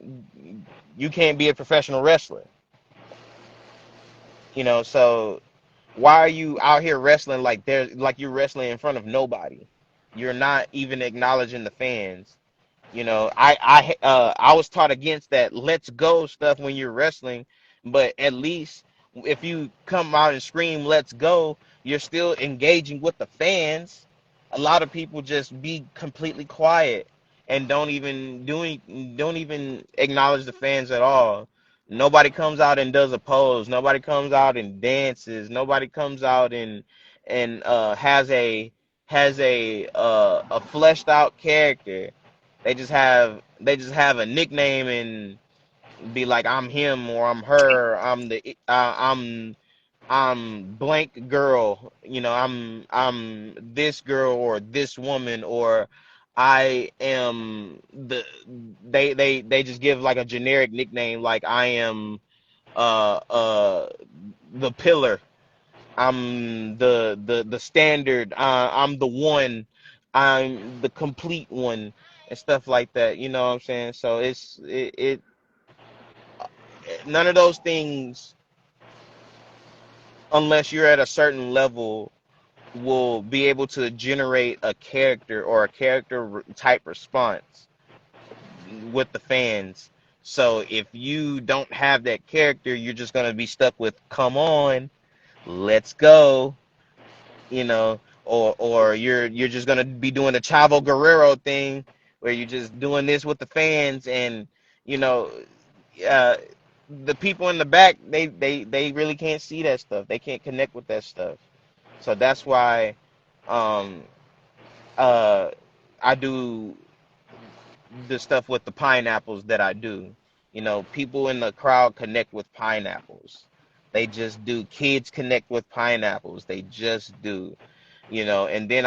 you can't be a professional wrestler. So why are you out here wrestling like you're wrestling in front of nobody? You're not even acknowledging the fans. I was taught against that let's go stuff when you're wrestling, but at least if you come out and scream let's go, you're still engaging with the fans. A lot of people just be completely quiet and don't even acknowledge the fans at all. Nobody comes out and does a pose. Nobody comes out and dances. Nobody comes out and has has a fleshed out character. They just have a nickname and be like, I'm him or I'm her. I'm blank girl. I'm this girl or this woman, or I am they just give like a generic nickname, like I am uh uh the pillar. I'm the standard. I'm the one. I'm the complete one, and stuff like that. You know what I'm saying? So none of those things, unless you're at a certain level, will be able to generate a character or a character type response with the fans. So if you don't have that character, you're just gonna be stuck with "Come on, let's go." Or you're just gonna be doing the Chavo Guerrero thing, where you're just doing this with the fans, and you know, uh, the people in the back, they really can't see that stuff. They can't connect with that stuff. So that's why, um, uh, I do the stuff with the pineapples that I do. People in the crowd connect with pineapples. They just do. Kids connect with pineapples. They just do. And then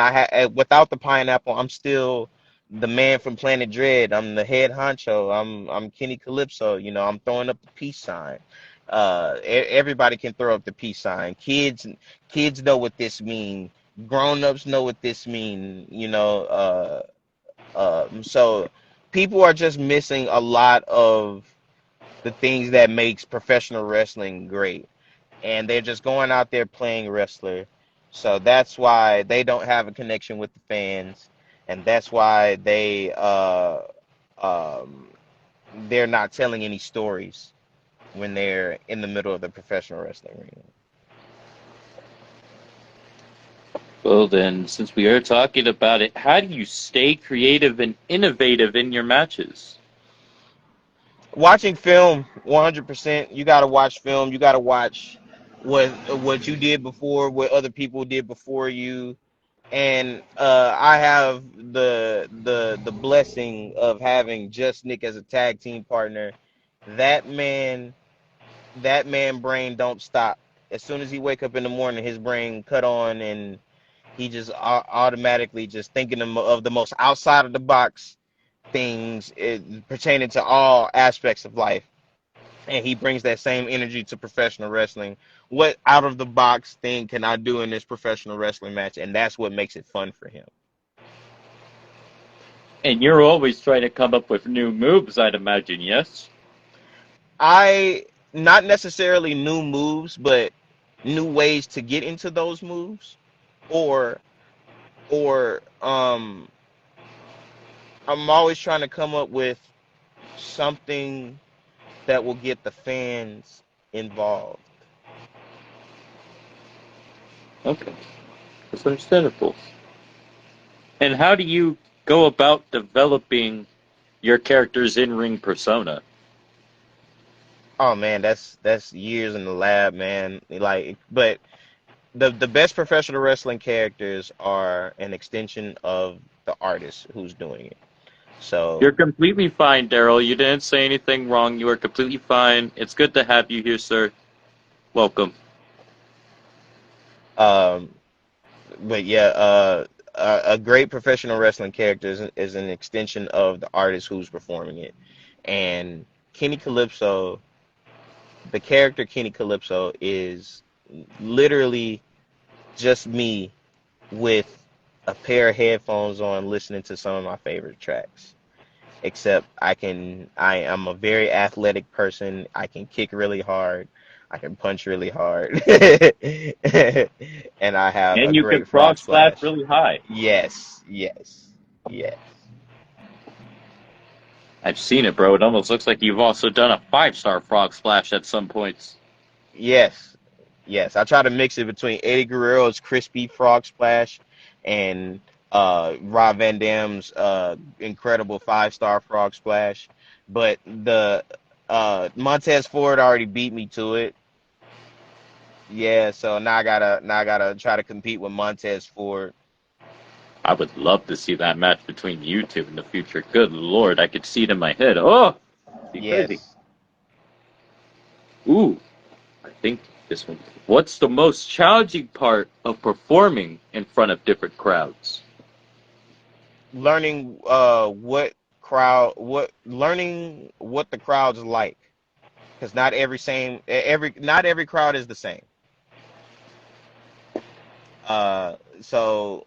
without the pineapple, I'm still the man from Planet Dread. I'm the head honcho. I'm Kenny Calypso. I'm throwing up the peace sign. Everybody can throw up the peace sign. Kids know what this mean. Grown-ups know what this mean. So people are just missing a lot of the things that makes professional wrestling great, and they're just going out there playing wrestler. So that's why they don't have a connection with the fans, and that's why um they're not telling any stories when they're in the middle of the professional wrestling ring.
Well, then, since we are talking about it, how do you stay creative and innovative in your matches?
Watching film, 100%. You got to watch film. You got to watch what you did before, what other people did before you. And I have the blessing of having Just Nick as a tag team partner. That man, that man brain don't stop. As soon as he wake up in the morning, his brain cut on, and he just automatically just thinking of the most outside of the box things, pertaining to all aspects of life. And he brings that same energy to professional wrestling. What out of the box thing can I do in this professional wrestling match? And that's what makes it fun for him.
And you're always trying to come up with new moves, I'd imagine, yes?
I Not necessarily new moves, but new ways to get into those moves, or or I'm always trying to come up with something that will get the fans involved.
Okay, that's understandable. And how do you go about developing your character's in-ring persona?
Oh man, that's years in the lab, man. But the best professional wrestling characters are an extension of the artist who's doing it.
You're
So,
completely fine, Daryl. You didn't say anything wrong. You are completely fine. It's good to have you here, sir. Welcome.
um, but yeah, a great professional wrestling character is an extension of the artist who's performing it. And Kenny Calypso, the character Kenny Calypso, is literally just me with a pair of headphones on, listening to some of my favorite tracks. Except I am a very athletic person. I can kick really hard. I can punch really hard. And I have a
And you can
great
frog
frog
splash
splash.
really high.
Yes, yes, yes,
I've seen it, bro. It almost looks like you've also done a five-star frog splash at some points.
yes, yes. I try to mix it between Eddie Guerrero's crispy frog splash and Rob Van Dam's incredible 5-star frog splash. But the Montez Ford already beat me to it. Yeah, so now I gotta try to compete with Montez Ford.
I would love to see that match between you two in the future. Good lord, I could see it in my head. Oh, be crazy.
Yes.
Ooh, I think this one. What's the most challenging part of performing in front of different crowds?
Learning learning what the crowd's like, because not every crowd is the same. So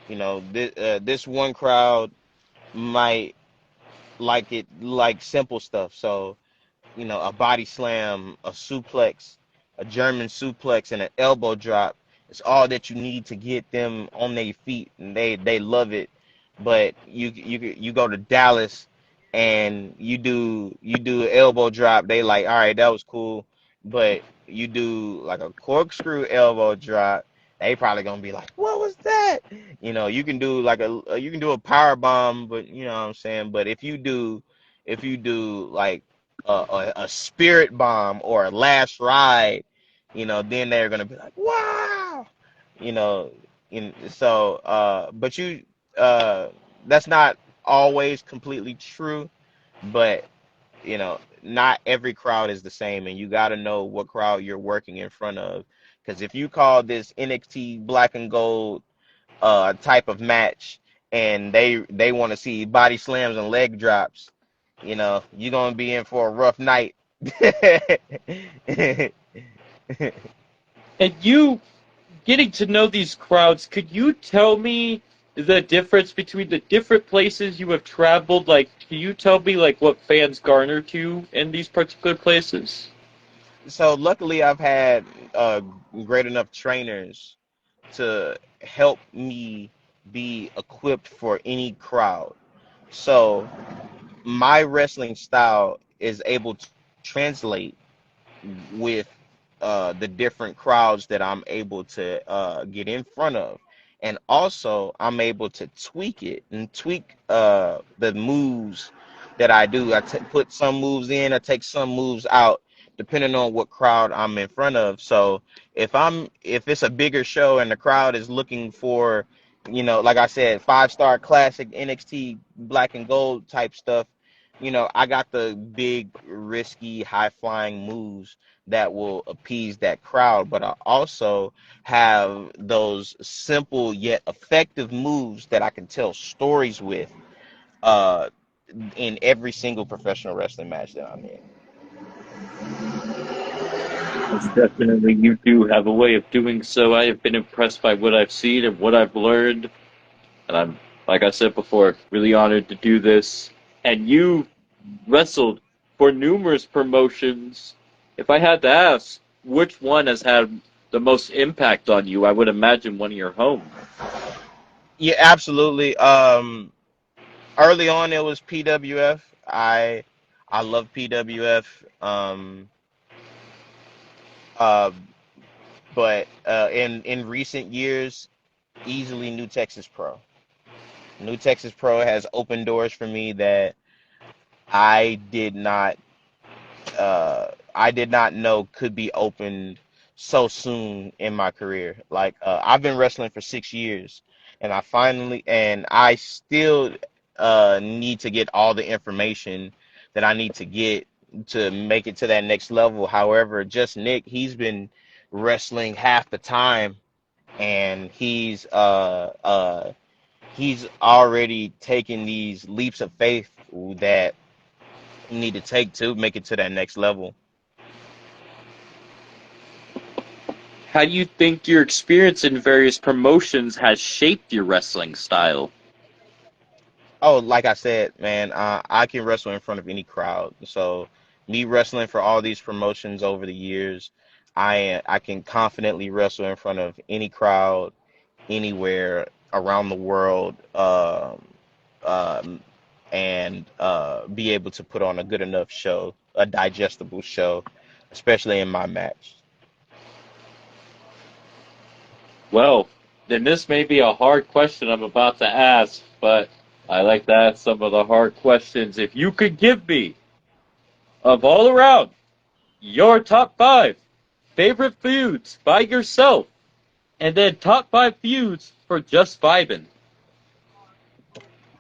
this one crowd might like simple stuff. So a body slam, a suplex, a German suplex, and an elbow drop. It's all that you need to get them on their feet, and they love it. But you go to Dallas and you do an elbow drop. They like, all right, that was cool. But you do like a corkscrew elbow drop. They probably gonna be like, what was that? You can do you can do a power bomb, but you know what I'm saying. But if you do like a spirit bomb or a last ride, then they're gonna be like, wow, you know, but uh, that's not always completely true, but not every crowd is the same, and you got to know what crowd you're working in front of, because if you call this NXT Black and Gold type of match, and they want to see body slams and leg drops, you're gonna be in for a rough night.
And you getting to know these crowds, could you tell me the difference between the different places you have traveled? Like, can you tell me like what fans garner to in these particular places?
So luckily, I've had great enough trainers to help me be equipped for any crowd. So my wrestling style is able to translate with the different crowds that I'm able to get in front of. And also, I'm able to tweak it and tweak the moves that I do. Put some moves in, I take some moves out, depending on what crowd I'm in front of. So if it's a bigger show and the crowd is looking for, like I said, 5-star classic NXT Black and Gold type stuff, I got the big, risky, high flying moves that will appease that crowd, but I also have those simple yet effective moves that I can tell stories with uh, in every single professional wrestling match that I'm in.
Yes, definitely, you do have a way of doing so. I have been impressed by what I've seen and what I've learned, and I'm, like I said before, really honored to do this. And you wrestled for numerous promotions. If I had to ask, which one has had the most impact on you? I would imagine one of your home.
Yeah, absolutely. Early on, it was PWF. I love PWF. Uh, but in recent years, easily New Texas Pro. New Texas Pro has opened doors for me that I did not I did not know could be opened so soon in my career. Like I've been wrestling for 6 years, and I still need to get all the information that I need to get to make it to that next level. However, just Nick, he's been wrestling half the time, and he's already taken these leaps of faith that you need to take to make it to that next level.
How do you think your experience in various promotions has shaped your wrestling style?
Oh, like I said, man, I can wrestle in front of any crowd. So me wrestling for all these promotions over the years, I can confidently wrestle in front of any crowd, anywhere around the world, um, and be able to put on a good enough show, a digestible show, especially in my match.
Well, then this may be a hard question I'm about to ask, but I like to ask some of the hard questions. If you could give me, of all around, your top five favorite feuds by yourself, and then top five feuds for just vibing.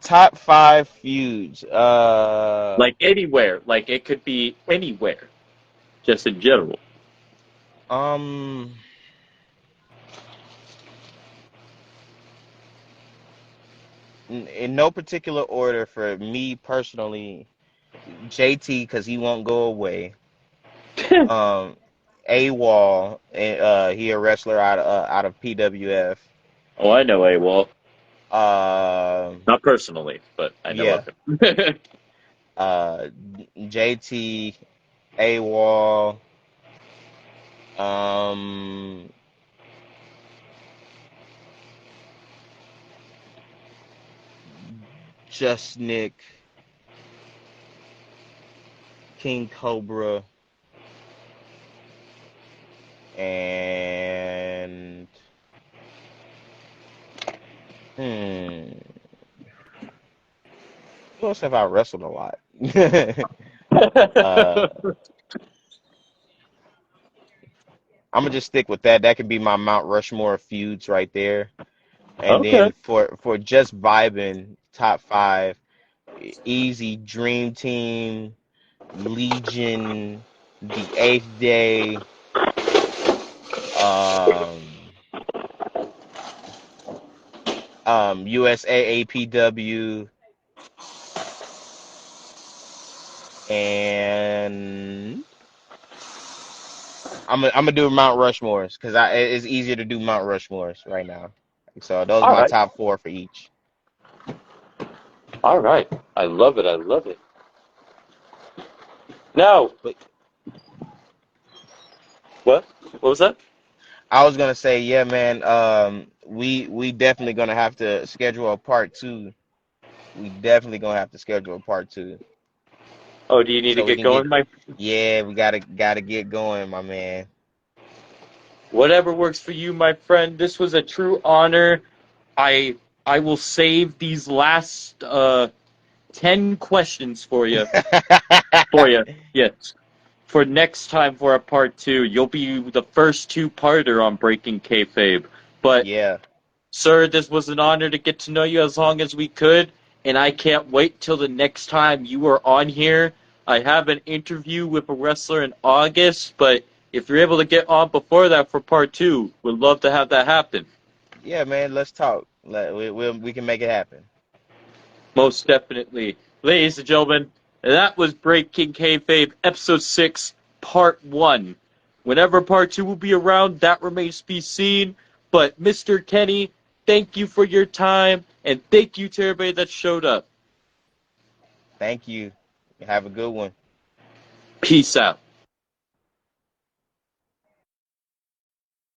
Top 5 feuds.
Like anywhere. Like it could be anywhere. Just in general.
Um, in no particular order for me personally, JT because he won't go away. Um, AWOL, he a wrestler out of PWF.
Oh, I know AWOL.
Uh,
Not personally, but I know
yeah.
of him.
Uh, JT, AWOL. Um, Just Nick, King Cobra, and hmm, who else have I wrestled a lot? uh, I'm gonna just stick with that. That could be my Mount Rushmore of feuds right there. And
Okay.
then for just vibing, top 5, easy Dream Team, Legion, the Eighth Day, um, USA APW, and I'm gonna do Mount Rushmores because it's easier to do Mount Rushmores right now. So those are
All
my
right.
top 4 for each.
All right. I love it. I love it. Now,
But
what? What was that?
I was gonna say, yeah, man. We definitely gonna have to schedule a part 2. We definitely gonna have to schedule a part 2
Oh, do you need to
so we
get
can get.
going, Mike?
Yeah, we gotta get going, my man.
Whatever works for you, my friend. This was a true honor. I I will save these last 10 questions for you. For you. Yes. For next time for a part 2. You'll be the first two-parter on Breaking Kayfabe. But
Yeah,
sir, this was an honor to get to know you as long as we could, and I can't wait till the next time you are on here. I have an interview with a wrestler in August, but if you're able to get on before that for part 2, we'd love to have that happen.
yeah, man. Let's talk. We can make it happen.
Most definitely. Ladies and gentlemen, that was Breaking Kayfabe, Episode 6, Part 1. Whenever Part 2 will be around, that remains to be seen. But, Mr. Kenny, thank you for your time, and thank you to everybody that showed up.
Thank you. Have a good one.
Peace out.